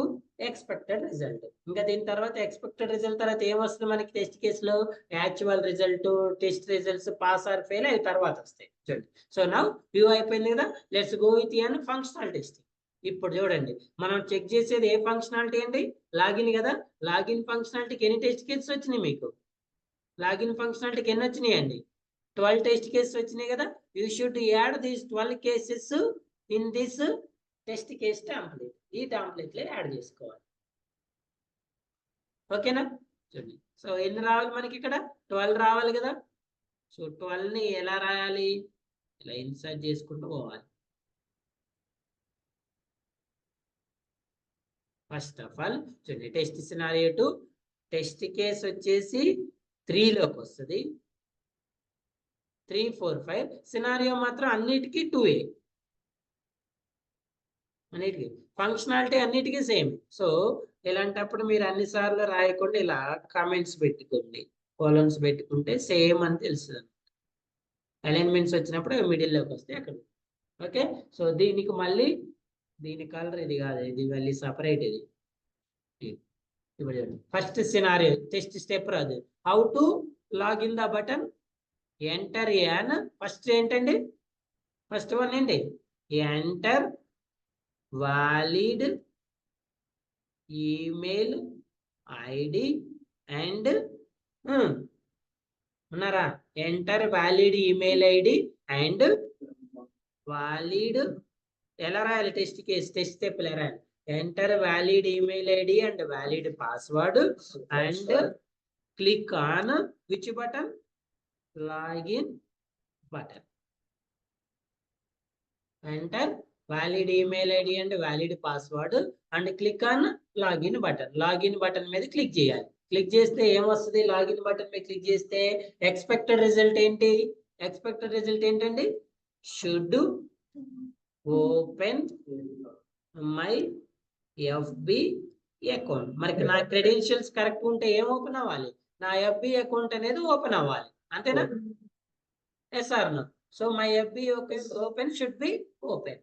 Speaker 1: expected result. ఇంకా దీని తర్వాత ఎక్స్పెక్టెడ్ రిజల్ట్ తర్వాత ఏమొస్తుంది మనకి? టెస్ట్ కేసులో actual result, test results, pass or fail అవి తర్వాత వస్తాయి. చూడండి, సో నౌ వ్యూ అయిపోయింది కదా. Let's go with and functional testing. ఇప్పుడు చూడండి, మనం చెక్ చేసేది ఏ ఫంక్షనాలిటీ అండి? లాగిన్ కదా. లాగిన్ ఫంక్షనాలిటీకి ఎన్ని టెస్ట్ కేసెస్ వచ్చినాయి మీకు? లాగిన్ ఫంక్షనాలిటీకి ఎన్ని వచ్చినాయండి? 12 టెస్ట్ కేసెస్ వచ్చినాయి కదా. You should add these 12 cases in this test case template. ఈ టెంప్లెట్ లో యాడ్ చేసుకోవాలి. ఓకేనా? చూడండి, సో ఎన్ని రావాలి మనకి? ఇక్కడ 12 రావాలి కదా. సో 12 ని ఎలా రాయాలి? ఇలా ఇన్సర్ట్ చేసుకుంటూ పోవాలి. ఫస్ట్ ఆఫ్ ఆల్ చూడండి, టెస్ట్ సినారియో 2 టెస్ట్ కేస్ వచ్చేసి 3 లోకి వస్తుంది. 3 4 5. సినారియో మాత్రం అన్నిటికీ 2A. అన్నిటికీ ఫంక్షనాలిటీ అన్నిటికీ సేమ్. సో ఇలాంటప్పుడు మీరు అన్నిసార్లు రాయకుండా ఇలా కామెంట్స్ పెట్టుకోండి, కాలమ్స్ పెట్టుకుంటే సేమ్ అని తెలుస్తుంది. అలైన్మెంట్స్ వచ్చినప్పుడు మిడిల్ లోకి వస్తాయి అక్కడ. ఓకే, సో దీనికి మళ్ళీ దీని కలర్ ఇది కాదు, ఇది మళ్ళీ సపరేట్. ఇది ఇప్పుడు ఫస్ట్ సినారియో టెస్ట్ స్టెప్ రాదు. How to log in the button, enter an. First ఏంటండి, ఫస్ట్ వన్ ఏంటి, enter valid email ID and ఉన్నారా, enter valid email ID and valid, ఎలా రాయాలి టెస్ట్ కేసు, టెస్ట్ స్టెప్ ఎలా రాయాలి, enter valid email ID and valid password and click on which button, login button. Enter valid email ID and valid password and click on login button. Login button మీద click చేయాలి. Click చేస్తే ఏమొస్తుంది, login button మీద click చేస్తే expected result ఏంటి, expected result ఏంటండి, should open my FB account. మరి నా క్రెడెన్షియల్స్ కరెక్ట్ ఉంటే ఏం ఓపెన్ అవ్వాలి, నా ఎఫ్బి అకౌంట్ అనేది ఓపెన్ అవ్వాలి, అంతేనా, yes or no. So my FB open should be open.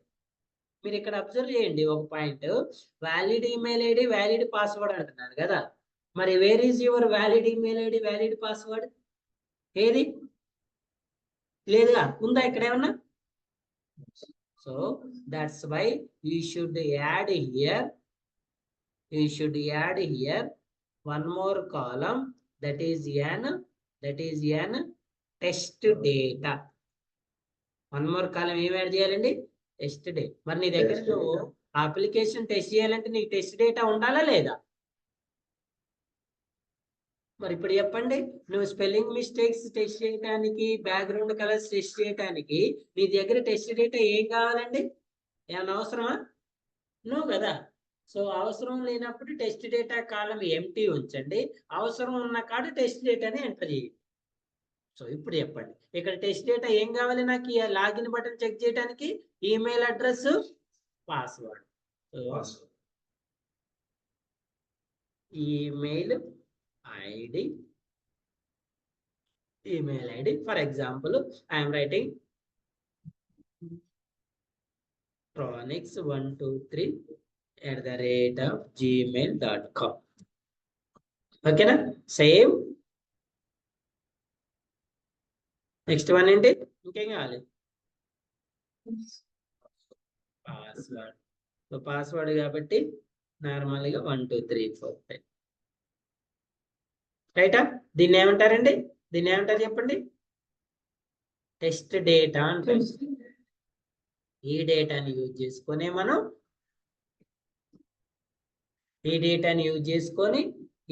Speaker 1: మీరు ఇక్కడ అబ్జర్వ్ చేయండి ఒక point, valid email ID valid password అంటున్నారు కదా, మరి where is your valid email ID valid password, ఏది లేదుగా, ఉందా ఇక్కడ ఏమన్నా. So that's why you should add here, you should add here one more column, that is an test data. one more column ఏం add చేయాలండి, test data. మరి నీ దగ్గర నువ్వు అప్లికేషన్ టెస్ట్ చేయాలంటే నీకు టెస్ట్ డేటా ఉండాలా లేదా, మరి ఇప్పుడు చెప్పండి, నువ్వు స్పెల్లింగ్ మిస్టేక్స్ టెస్ట్ చేయడానికి, బ్యాక్గ్రౌండ్ కలర్స్ టెస్ట్ చేయడానికి నీ దగ్గర టెస్ట్ డేటా ఏం కావాలండి, ఏమైనా అవసరమా, నో కదా. సో అవసరం లేనప్పుడు టెస్ట్ డేటా కాలం ఎంటీ ఉంచండి, అవసరం ఉన్న కాడ టెస్ట్ డేటాని ఎంటర్ చేయండి. సో ఇప్పుడు చెప్పండి, ఇక్కడ టెస్ట్ డేటా ఏం కావాలి నాకు, లాగిన్ బటన్ చెక్ చేయడానికి, email address, password. Email ID, for example I'm writing tronics123@gmail.com. ఓకేనా, సేమ్. నెక్స్ట్ వన్ ఏంటి, ఇంకేం కావాలి, పాస్వర్డ్. సో పాస్వర్డ్ కాబట్టి నార్మల్గా 1 2 3 4 5 రైటా. దీన్ని ఏమంటారండి, దీన్ని ఏమంటారు చెప్పండి, టెస్ట్ డేటా అంటారు. ఈ డేటాని యూజ్ చేసుకొని మనం, ఈ డేటాని యూజ్ చేసుకొని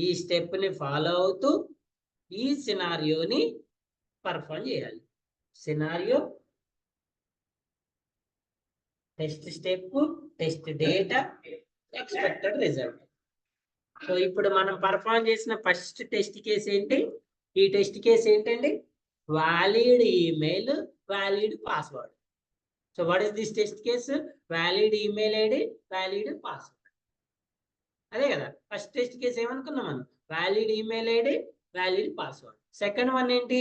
Speaker 1: ఈ స్టెప్ ని ఫాలో అవుతూ ఈ సినారియోని పర్ఫామ్ చేయాలి. Scenario, test step, test data, expected result. So ఇప్పుడు మనం పర్ఫామ్ చేసిన ఫస్ట్ టెస్ట్ కేసు ఏంటి, ఈ టెస్ట్ కేసు ఏంటండి, valid email valid password. So what is this test case, valid email ID valid password, అదే కదా. ఫస్ట్ టెస్ట్ కేసు ఏమనుకున్నాం మనం, valid email ID valid password. Second one ఏంటి,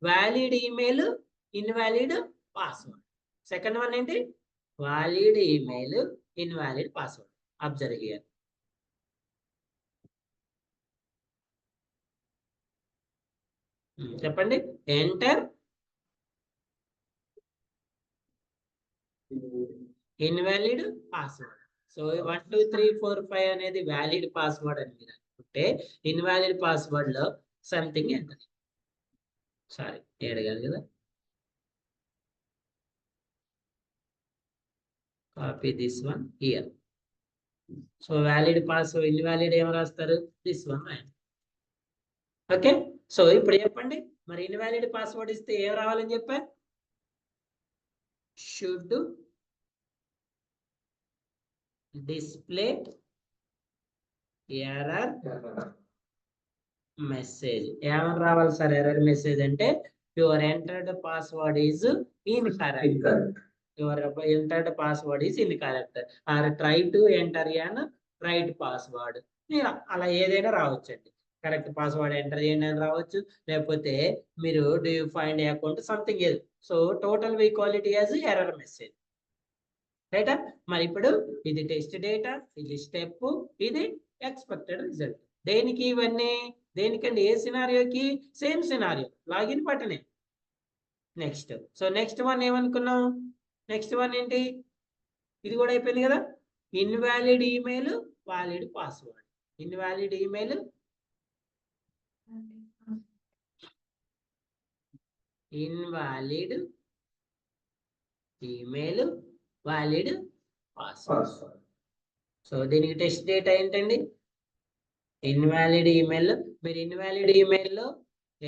Speaker 1: valid email invalid password. Second one ఏంటి, valid email invalid password. Observe here. చెప్పండి, enter invalid password. So 1 2 3 4 5 అనేది valid password అని మీరు అనుకుంటే, ఇన్వాలిడ్ పాస్వర్డ్ లో సంథింగ్ ఎంటర్. సారీ ఏడగాలి కదా, copy this one here. So valid password, invalid ఏం రాస్తారు, దిస్ వన్ రాయండి. ఓకే, సో ఇప్పుడు చెప్పండి, మరి ఇన్వాలిడ్ పాస్వర్డ్ ఇస్తే ఏం రావాలని చెప్పారు, షుడ్ డిస్ప్లే ఎర్రర్ మెసేజ్. ఏమని రావాలి సార్ ఎర్రర్ మెసేజ్ అంటే, your entered password is incorrect, your entered password is incorrect, or try to enter an right password. అలా ఏదైనా రావచ్చండి. కరెక్ట్ పాస్వర్డ్ ఎంటర్ చేయండి అని రావచ్చు, లేకపోతే మీరు do you find account something ఏది. So total we call it as error message, రైటా. మరి ఇప్పుడు ఇది టెస్ట్ డేటా, ఇది స్టెప్, ఇది ఎక్స్పెక్టెడ్ రిజల్ట్. దేనికి ఇవన్నీ? దేనికండి? ఏ సినారియోకి? సేమ్ సినారియో, లాగిన్ బటనే. నెక్స్ట్, సో నెక్స్ట్ వన్ ఏమనుకున్నాం? నెక్స్ట్ వన్ ఏంటి? ఇది కూడా అయిపోయింది కదా. Invalid email, valid password. Invalid email, invalid email, valid password. So దీనికి టెస్ట్ డేటా ఏంటండి? Invalid email. మీరు ఇన్వాలిడ్ ఈమెయిల్లో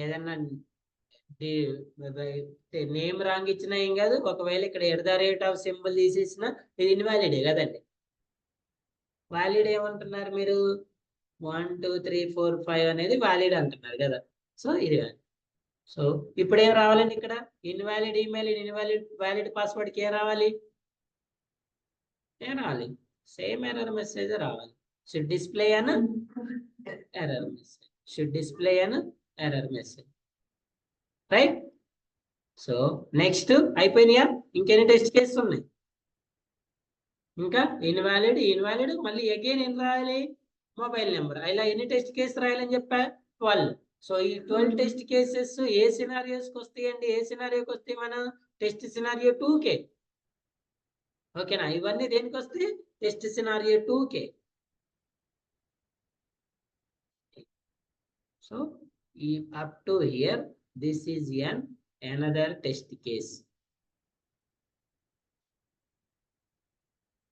Speaker 1: ఏదన్నా నేమ్ రాంగ్ ఇచ్చినా ఏం కాదు. ఒకవేళ ఇక్కడ @ సింబల్ తీసేసిన ఇది ఇన్వాలిడే కదండి. వాలిడ్ ఏమంటున్నారు మీరు? 1 2 3 4 5 అనేది వాలిడ్ అంటున్నారు కదా. సో ఇది. సో ఇప్పుడు ఏం రావాలండి ఇక్కడ? ఇన్వాలిడ్ ఈమెయిల్, ఇన్వాలిడ్ వాలిడ్ పాస్వర్డ్కి ఏం రావాలి? ఏం రావాలి? సేమ్ ఎర్రర్ మెసేజ్ రావాలి. Should display an error message, should display an error message, right. So next అయిపోయినాయా? ఇంకెన్ని టెస్ట్ కేసెస్ ఉన్నాయి? ఇంకా ఇన్వాలిడ్, ఇన్వాలిడ్, మళ్ళీ అగైన్ ఏం రాయాలి? Mobile number. ఇలా ఎన్ని టెస్ట్ కేసు రాయాలని చెప్పా? 12. సో ఈ 12 టెస్ట్ కేసెస్ ఏ సినారియోస్కి వస్తాయండి? ఏ సినారియోకి వస్తాయి? మన టెస్ట్ సినారియో 2కే. ఓకేనా? ఇవన్నీ దేనికి వస్తాయి? టెస్ట్ సినారియో 2కే. సో ఈ up to here this is another test case.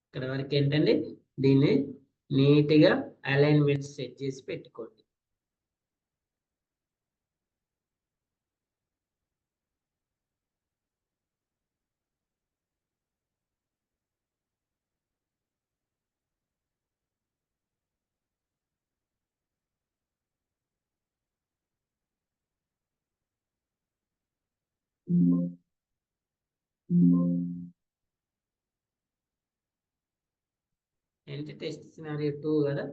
Speaker 1: ఇక్కడ వరకు ఏంటండి? దీన్ని నీట్గా అలైన్మెంట్ సెట్ చేసి పెట్టుకోండి. ఏంటి? టెస్ట్ సినారియో 2 కదా.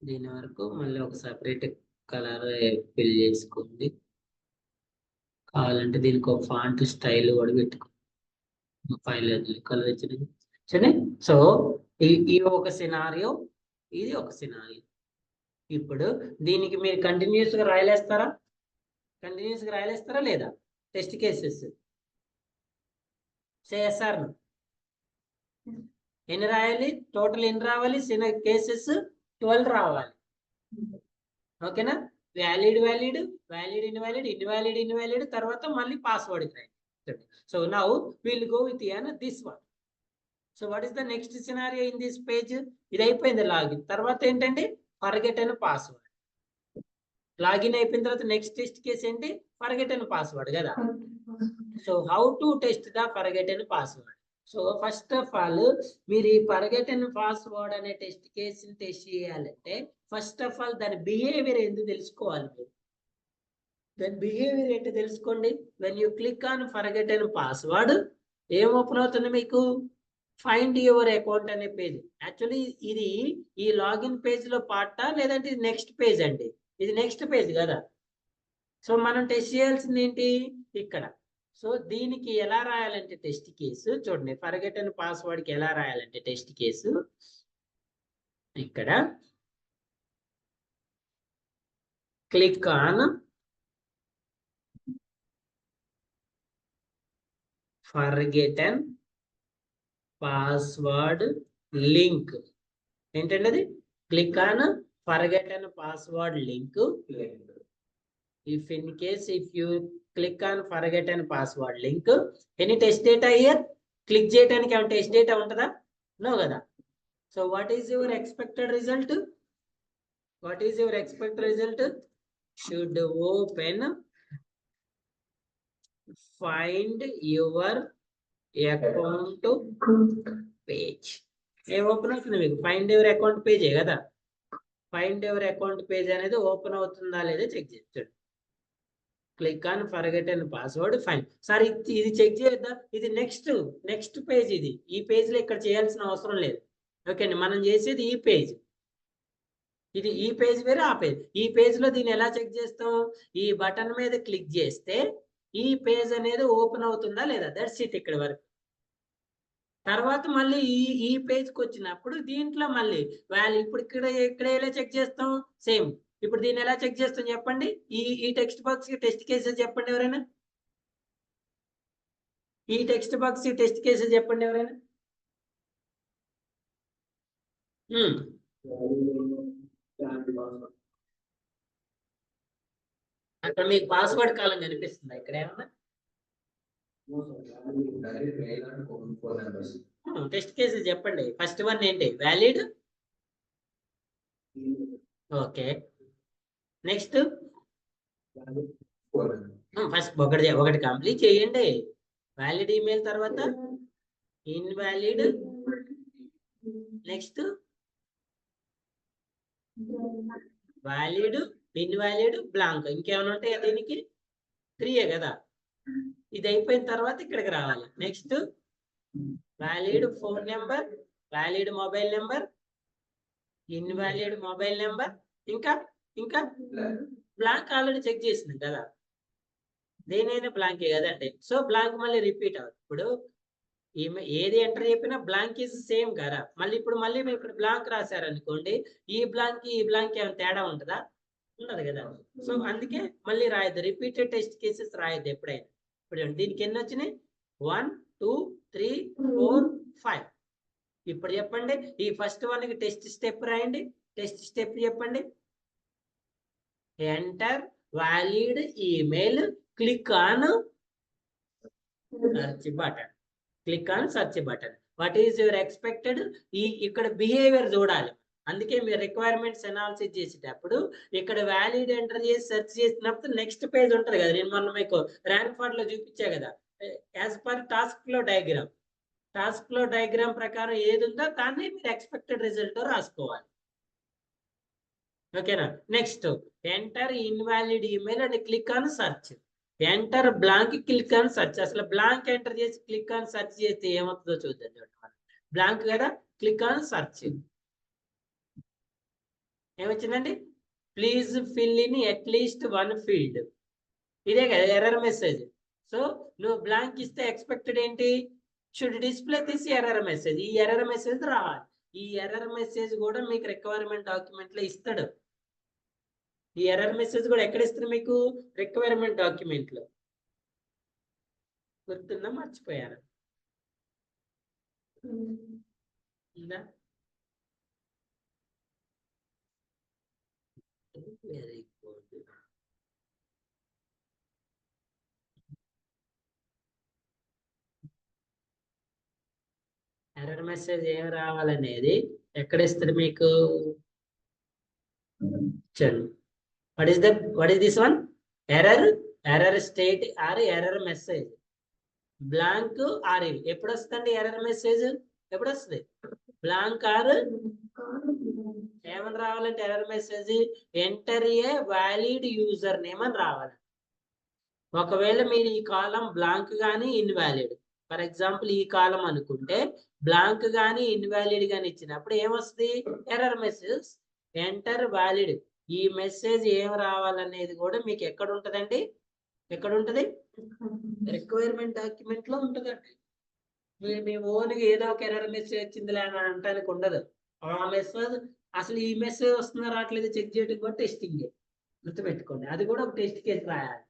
Speaker 1: దీని వరకు మళ్ళీ ఒక సపరేట్ కలర్ ఫిల్ చేసుకోండి. కావాలంటే దీనికి ఒక ఫాంట్ స్టైల్ కూడా పెట్టుకోండి. ఫైల్ కలర్ ఇచ్చింది సరే. సో ఈ ఒక సినారియో, ఇది ఒక సినారియో. ఇప్పుడు దీనికి మీరు కంటిన్యూస్ గా రాయలేస్తారా? కంటిన్యూస్ గా రాయలేస్తారా లేదా? టెస్ట్ కేసెస్ చేస్తారు. ఎన్ని రాయాలి? టోటల్ ఎన్ని రావాలి? కేసెస్ 12 రావాలి. ఓకేనా? Valid valid, valid invalid, invalid invalid, తర్వాత మళ్ళీ పాస్వర్డ్ రాయండి. So now will go with this one. So what is the next scenario in this page? ఇది అయిపోయింది లాగిన్. తర్వాత ఏంటంటే ఫర్గెట్ అని పాస్వర్డ్. లాగిన్ అయిపోయిన తర్వాత నెక్స్ట్ టెస్ట్ కేసు ఏంటి? ఫర్గెట్ అని పాస్వర్డ్ కదా. So how to test the forget అని password? So first of all మీరు ఈ ఫర్గెట్ అని పాస్వర్డ్ అనే టెస్ట్ కేసుని టెస్ట్ చేయాలంటే ఫస్ట్ ఆఫ్ ఆల్ దాని బిహేవియర్ ఏందో తెలుసుకోవాలి. మీరు దాని బిహేవియర్ ఏంటో తెలుసుకోండి. When you click on forget అని పాస్వర్డ్ ఏం ఓపెన్ అవుతుంది మీకు? ఫైండ్ యువర్ అకౌంట్ అనే పేజ్. యాక్చువల్లీ ఇది ఈ లాగిన్ పేజ్ లో పార్టా లేదంటే ఇది నెక్స్ట్ పేజ్ అండి? ఇది నెక్స్ట్ పేజ్ కదా. సో మనం టెస్ట్ చేయాల్సింది ఏంటి ఇక్కడ? సో దీనికి ఎలా రాయాలంటే టెస్ట్ కేసు చూడండి. ఫర్గెట్ అని పాస్వర్డ్కి ఎలా రాయాలంటే టెస్ట్ కేసు ఇక్కడ click on forget and password link. ఏంటండి అది? Click on forget and password link. If in case if you click on forget and password link, any test data here? Click చేయడానికి ఏమైనా test data ఉంటుందా? No కదా. So what is your expected result? What is your expected result? Should open find your account page ఏం open అవుతుంది మీకు? Find your account పేజే కదా. Find your account page అనేది open అవుతుందా లేదా చెక్ చేస్తాడు. Click on forget and password. Fine. Sir ఇది check చేద్దాం. ఇది నెక్స్ట్ పేజ్. ఇది ఈ పేజ్ లో ఇక్కడ చేయాల్సిన అవసరం లేదు. ఓకే అండి, మనం చేసేది ఈ పేజ్. ఇది ఈ పేజ్ వేరే ఆ పేజ్. ఈ పేజ్ లో దీన్ని ఎలా చెక్ చేస్తాం? ఈ బటన్ మీద క్లిక్ చేస్తే ఈ పేజ్ అనేది ఓపెన్ అవుతుందా లేదా, దట్స్ ఇట్ ఇక్కడ వరకు. తర్వాత మళ్ళీ ఈ పేజ్కి వచ్చినప్పుడు దీంట్లో మళ్ళీ వాల్యూ ఇప్పుడు ఇక్కడ ఎలా చెక్ చేస్తాం? సేమ్. ఇప్పుడు దీన్ని ఎలా చెక్ చేస్తాం చెప్పండి? ఈ టెక్స్ట్ బాక్స్ కి టెస్ట్ కేసెస్ చెప్పండి ఎవరైనా. ఈ టెక్స్ట్ బాక్స్ కి టెస్ట్ కేసెస్ చెప్పండి ఎవరైనా. అక్కడ మీకు పాస్వర్డ్ కాలం కనిపిస్తుందా ఇక్కడ ఏమన్నా? టెస్ట్ కేసెస్ చెప్పండి. ఫస్ట్ వన్ ఏంటి? వ్యాలిడ్. ఓకే, నెక్స్ట్ ఫస్ట్ ఒకటి కంప్లీట్ చేయండి. వ్యాలిడ్ ఈమెయిల్, తర్వాత invalid, next valid, invalid, blank. ఇంకేమైనా ఉంటాయా దీనికి? 3 కదా. ఇది అయిపోయిన తర్వాత ఇక్కడికి రావాలి. Next valid phone number, valid mobile number, invalid mobile number, ఇంకా బ్లాంక్ ఆల్రెడీ చెక్ చేసింది కదా. దేనైనా బ్లాంకే కదండి. సో బ్లాంక్ మళ్ళీ రిపీట్ అవుతుంది. ఇప్పుడు ఏది ఎంటర్ చెప్పినా బ్లాంక్ ఈజ్ సేమ్ కదా. మళ్ళీ మీరు ఇక్కడ బ్లాంక్ రాశారనుకోండి, ఈ బ్లాంక్ ఏమైనా తేడా ఉంటుందా? ఉండదు కదా. సో అందుకే మళ్ళీ రాయద్దు. రిపీటెడ్ టెస్ట్ కేసెస్ రాయద్దు ఎప్పుడైనా. ఇప్పుడు దీనికి ఎన్ని వచ్చినాయి? 1 2 3 4 5. ఇప్పుడు చెప్పండి, ఈ ఫస్ట్ వన్ కి టెస్ట్ స్టెప్ రాయండి. టెస్ట్ స్టెప్ చెప్పండి. Enter valid email, click on search button. Click on search button. What is your expected? ఇక్కడ బిహేవియర్ చూడాలి. అందుకే మీరు రిక్వైర్మెంట్స్ అనాలిసిస్ చేసేటప్పుడు ఇక్కడ వ్యాలిడ్ ఎంటర్ చేసి సెర్చ్ చేసినప్పుడు నెక్స్ట్ పేజ్ ఉంటుంది కదా. నేను మొన్న మీకు ర్యాంక్ ఫార్డ్ లో చూపించా కదా. యాజ్ పర్ టాస్క్ లో డయాగ్రామ్ ప్రకారం ఏది ఉందో దాన్ని మీరు ఎక్స్పెక్టెడ్ రిజల్ట్ రాసుకోవాలి. ఓకేనా. Next enter invalid email and click on search. Enter blank, click on search. అసలు బ్లాంక్ ఎంటర్ చేసి క్లిక్ ఆన్ సర్చ్ చేస్తే ఏమవుతుందో చూద్దాం. చూడండి, బ్లాంక్ కదా. Click on search. ఏమొచ్చిందండి? Please fill in at least 1 field. ఇదే కదా ఎర్రర్ మెసేజ్. సో నువ్వు బ్లాంక్ ఇస్తే ఎక్స్పెక్టెడ్ ఏంటి? Should display this error message. ఈ ఎర్రర్ మెసేజ్ రావాలి. ఈ ఎర్రర్ మెసేజ్ కూడా మీకు రిక్వైర్మెంట్ డాక్యుమెంట్ లో ఇస్తాడు. ఈ ఎర్రర్ మెసేజ్ కూడా ఎక్కడ ఇస్తారు మీకు? రిక్వైర్మెంట్ డాక్యుమెంట్ లో. గుర్తుందా? మర్చిపోయారు? Very good. ఎర్రర్ మెసేజ్ ఏం రావాలనేది ఎక్కడ ఇస్తారు మీకు? చలో, what is this one? Error state or error message. Blank or ఎప్పుడు వస్తుంది ఎర్రర్ మెసేజ్? ఎప్పుడు వస్తుంది? బ్లాంక్ ఆర్ ఏమని రావాలంటే error message enter a valid user name అని రావాలి. ఒకవేళ మీరు ఈ కాలం బ్లాంక్ కానీ ఇన్వాలిడ్, ఫర్ ఎగ్జాంపుల్ ఈ కాలం అనుకుంటే బ్లాంక్ కానీ ఇన్వాలిడ్ కానీ ఇచ్చినప్పుడు ఏమొస్తుంది? Error message enter valid. ఈ మెసేజ్ ఏం రావాలనేది కూడా మీకు ఎక్కడ ఉంటదండి? ఎక్కడ ఉంటది? రిక్వైర్మెంట్ డాక్యుమెంట్ లో ఉంటదండి. మీ ఓన్గా ఏదో ఒక ఎర్రర్ మెసేజ్ వచ్చింది అని అనడానికి ఉండదు. ఆ మెసేజ్ అసలు ఈ మెసేజ్ వస్తుందా రావట్లేదు చెక్ చేయడం కూడా టెస్టింగ్. గుర్తుపెట్టుకోండి, అది కూడా ఒక టెస్ట్ కేసు రాయాలి.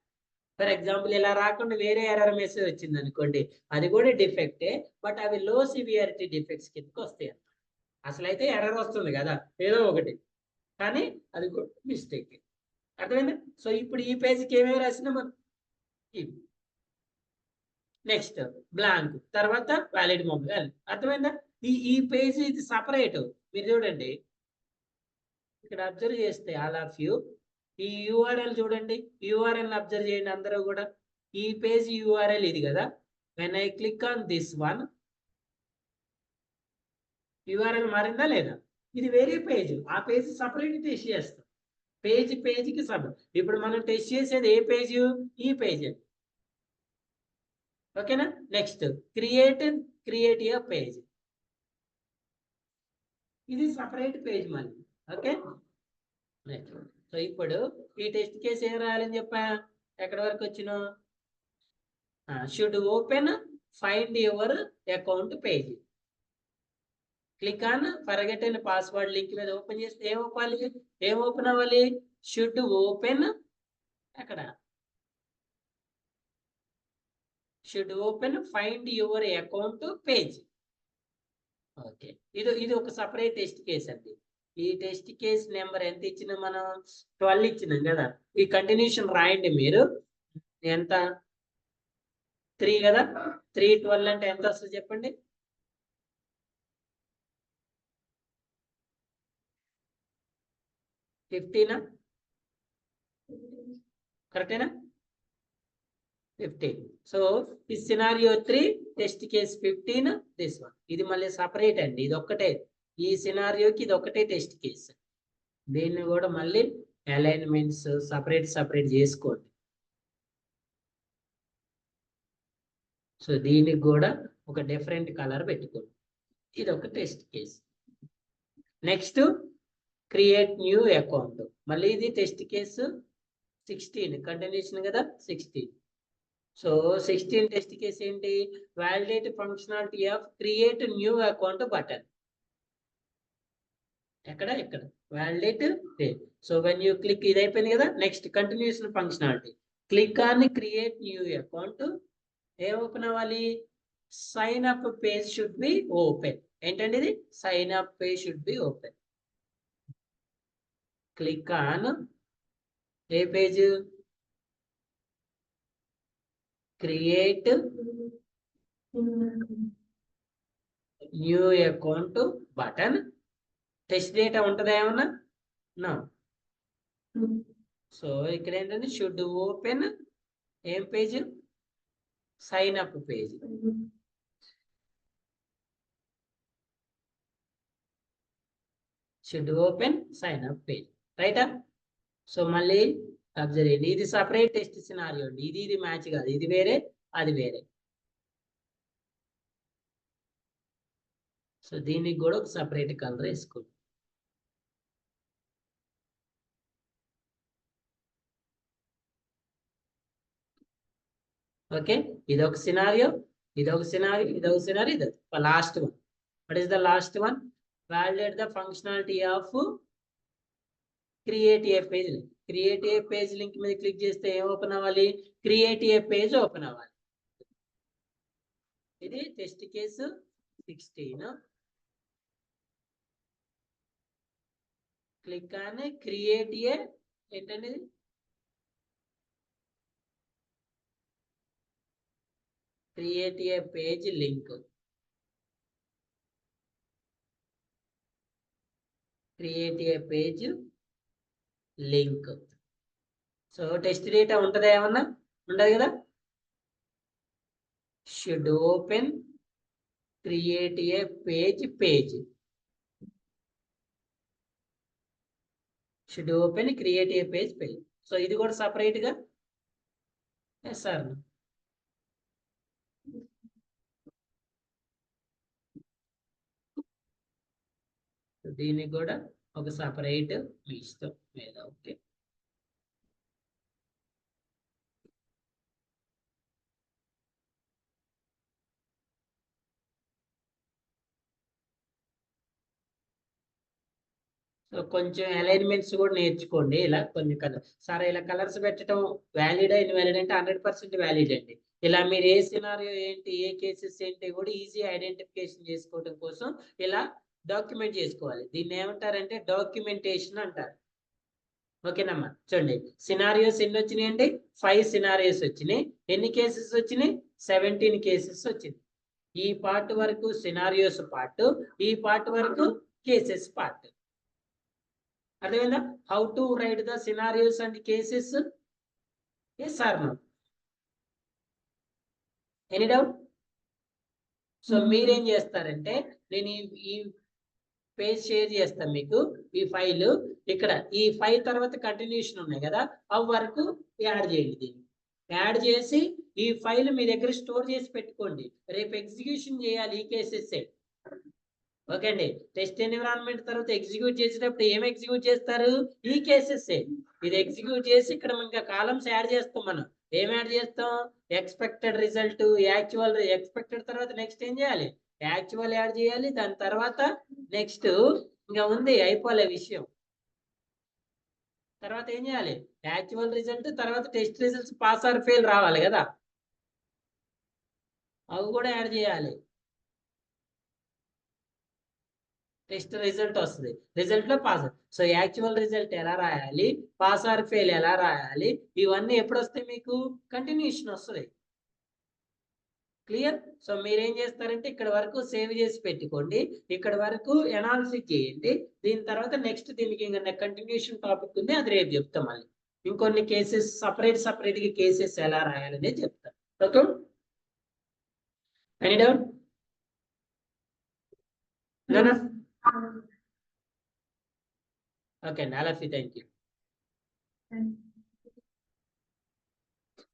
Speaker 1: ఫర్ ఎగ్జాంపుల్ ఇలా రాకుండా వేరే ఎర్రర్ మెసేజ్ వచ్చింది అనుకోండి, అది కూడా డిఫెక్టే, బట్ అవి లో సివియారిటీ డిఫెక్ట్స్ కిందకి వస్తాయి. అసలు అయితే ఎర్రర్ వస్తుంది కదా ఏదో ఒకటి, కానీ అది కూడా మిస్టేక్. అర్థమైందా? సో ఇప్పుడు ఈ పేజీకి ఏమేమి రాసినా మనం నెక్స్ట్ బ్లాంక్, తర్వాత వ్యాలిడ్ మొబైల్. అర్థమైందా? ఈ పేజ్ ఇది సపరేట్. మీరు చూడండి ఇక్కడ అబ్జర్వ్ చేస్తే ఆల్ ఆఫ్ యూ ఈ యూఆర్ఎల్ చూడండి. యూఆర్ఎల్ అబ్జర్వ్ చేయండి అందరూ కూడా. ఈ పేజ్ యూఆర్ఎల్ ఇది కదా. when I click on this one, URL మారిందా లేదా? ఇది వేరే పేజ్, ఆ పేజ్ సపరేట్ టెస్ట్ చేస్తాం. పేజ్కి సబ్. ఇప్పుడు మనం టెస్ట్ చేసేది ఏ పేజ్? ఈ పేజ్. ఓకేనా? Next create a page. ఇది సపరేట్ పేజ్ మళ్ళీ. ఓకే, సో ఇప్పుడు ఈ టెస్ట్ కేసు ఏం రాయాలని చెప్పా? ఎక్కడి వరకు వచ్చినా should open find your account page. Click on forget and password link మీద ఓపెన్ చేస్తే ఏం ఓపెన్ అవ్వాలి? షుడ్ ఓపెన్, అక్కడ should open find your account page. Okay, ఇది ఒక సపరేట్ టెస్ట్ కేసు అండి. ఈ టెస్ట్ కేస్ నెంబర్ ఎంత ఇచ్చినా మనం 12 ఇచ్చినాం కదా. ఈ కంటిన్యూషన్ రాయండి మీరు. ఎంత? 3 కదా. 3 12 అంటే ఎంత వస్తుంది చెప్పండి? 15 కరెక్టేనా? 15. సో ఈ scenario 3 test case 15 this one. ఇది మళ్ళీ సపరేట్ అండి. ఇది ఒక్కటే, ఈ సినారియోకి ఇది ఒక్కటే టెస్ట్ కేస్. దీన్ని కూడా మళ్ళీ అలైన్మెంట్స్ సపరేట్ చేసుకోండి. సో దీనికి కూడా ఒక డిఫరెంట్ కలర్ పెట్టుకోండి. ఇది ఒక test case. Next create new account. మళ్ళీ ఇది టెస్ట్ కేసు 16 కంటిన్యూషన్ కదా. 16. సో 16 టెస్ట్ కేస్ ఏంటి? Validate functionality of create new account button. ఎక్కడ validate. So when you click, ఇది అయిపోయింది కదా. Next continuation functionality. Click on create new account. ఏం open అవ్వాలి? Sign up page should be open. ఏంటండి ఇది? Sign up page should be open. Click on ఏ page? Create new account button. Test data ఉంటుందా ఏమన్నా? నో. సో ఇక్కడ ఏంటంటే should open ఏం page? Sign up page. Should open sign up page. రైటా? So మళ్ళీ అబ్జర్వ్ చేయండి, ఇది సపరేట్ టెస్ట్ సినారియో అండి. ఇది మ్యాచ్ కాదు. ఇది వేరే, అది వేరే. సో దీనికి కూడా ఒక సపరేట్ కలర్ వేసుకోండి. ఓకే, ఇదొక సినారియో, ఇదొక సినారియో, ఇదొక సినారియో, ఇది last one. What is the last one? Validate the functionality of create a page link. Create a page link మీద క్లిక్ చేస్తే ఏం ఓపెన్ అవ్వాలి? క్రియేట్ ఏ పేజ్ ఓపెన్ అవ్వాలి. ఇది test case 16. Click on create a, ఏంటండి? Create a page link. Create a page link. So test data ఉంటుందా ఏమన్నా? ఉండదు కదా. Should open create a page. Should open create a page. So ఇది కూడా separate గా. Yes sir. దీనికి కూడా ఒక సపరేట్ మీ ఇష్టం మీద. ఓకే, సో కొంచెం అలైన్మెంట్స్ కూడా నేర్చుకోండి. ఇలా కొన్ని కలర్ సార్, ఇలా కలర్స్ పెట్టడం వ్యాలిడ్ ఇన్వాలిడ్ అంటే 100% వ్యాలిడ్ అండి. ఇలా మీరు ఏ సినారియో ఏంటి, ఏ కేసెస్ ఏంటి కూడా ఈజీ ఐడెంటిఫికేషన్ చేసుకోవడం కోసం ఇలా డాక్యుమెంట్ చేసుకోవాలి. దీన్ని ఏమంటారంటే డాక్యుమెంటేషన్ అంటారు. ఓకేనమ్మా, చూడండి సినారియోస్ ఎన్ని వచ్చినాయి అంటే 5 సినారియోస్ వచ్చినాయి. ఎన్ని కేసెస్ వచ్చినాయి? 17 కేసెస్ వచ్చింది. ఈ పార్ట్ వరకు సినారియోస్ పార్ట్, ఈ పార్ట్ వరకు కేసెస్ పార్ట్. అర్థమైందా? How to write the scenarios and cases? Yes or no? Any doubt? So మీరేం చేస్తారంటే నేను ఈ పేజ్ షేర్ చేస్తాను మీకు ఈ ఫైల్. ఇక్కడ ఈ ఫైల్ తర్వాత కంటిన్యూషన్ ఉన్నాయి కదా, అవి వరకు యాడ్ చేయండి. దీన్ని యాడ్ చేసి ఈ ఫైల్ మీ దగ్గర స్టోర్ చేసి పెట్టుకోండి. రేపు ఎగ్జిక్యూషన్ చేయాలి ఈ కేసెస్. ఓకే అండి. టెస్ట్ ఎన్విరాన్మెంట్ తర్వాత ఎగ్జిక్యూట్ చేసేటప్పుడు ఏం ఎగ్జిక్యూట్ చేస్తారు? ఈ కేసెస్. ఇది ఎగ్జిక్యూట్ చేసి ఇక్కడ ఇంకా కాలమ్స్ యాడ్ చేస్తాం. మనం ఏం యాడ్ చేస్తాం? Expected result, actual. ఎక్స్పెక్టెడ్ తర్వాత నెక్స్ట్ ఏం చేయాలి? యాక్చువల్ యాడ్ చేయాలి. దాని తర్వాత నెక్స్ట్ ఇంకా ఉంది, అయిపోలే విషయం. తర్వాత ఏం చేయాలి? యాక్చువల్ రిజల్ట్ తర్వాత test results pass or fail రావాలి కదా, అవి కూడా యాడ్ చేయాలి. టెస్ట్ రిజల్ట్ వస్తుంది, రిజల్ట్ లో పాస్. సో యాక్చువల్ రిజల్ట్ ఎలా రాయాలి, పాస్ ఆర్ ఫెయిల్ ఎలా రాయాలి, ఇవన్నీ ఎప్పుడు వస్తాయి మీకు? కంటిన్యూషన్ వస్తుంది. క్లియర్? సో మీరేం చేస్తారంటే ఇక్కడ వరకు సేవ్ చేసి పెట్టుకోండి, ఇక్కడ వరకు ఎనాలిసిస్ చేయండి. దీని తర్వాత నెక్స్ట్ దీనికి ఇంకా కంటిన్యూషన్ టాపిక్ ఉంది, అది రేపు చెప్తాం. మళ్ళీ ఇంకొన్ని కేసెస్ సపరేట్ గా కేసెస్ ఎలా రాయాలనే చెప్తాం. Okay, any doubt? ఓకే అండి, అలాఫీ, థ్యాంక్ యూ.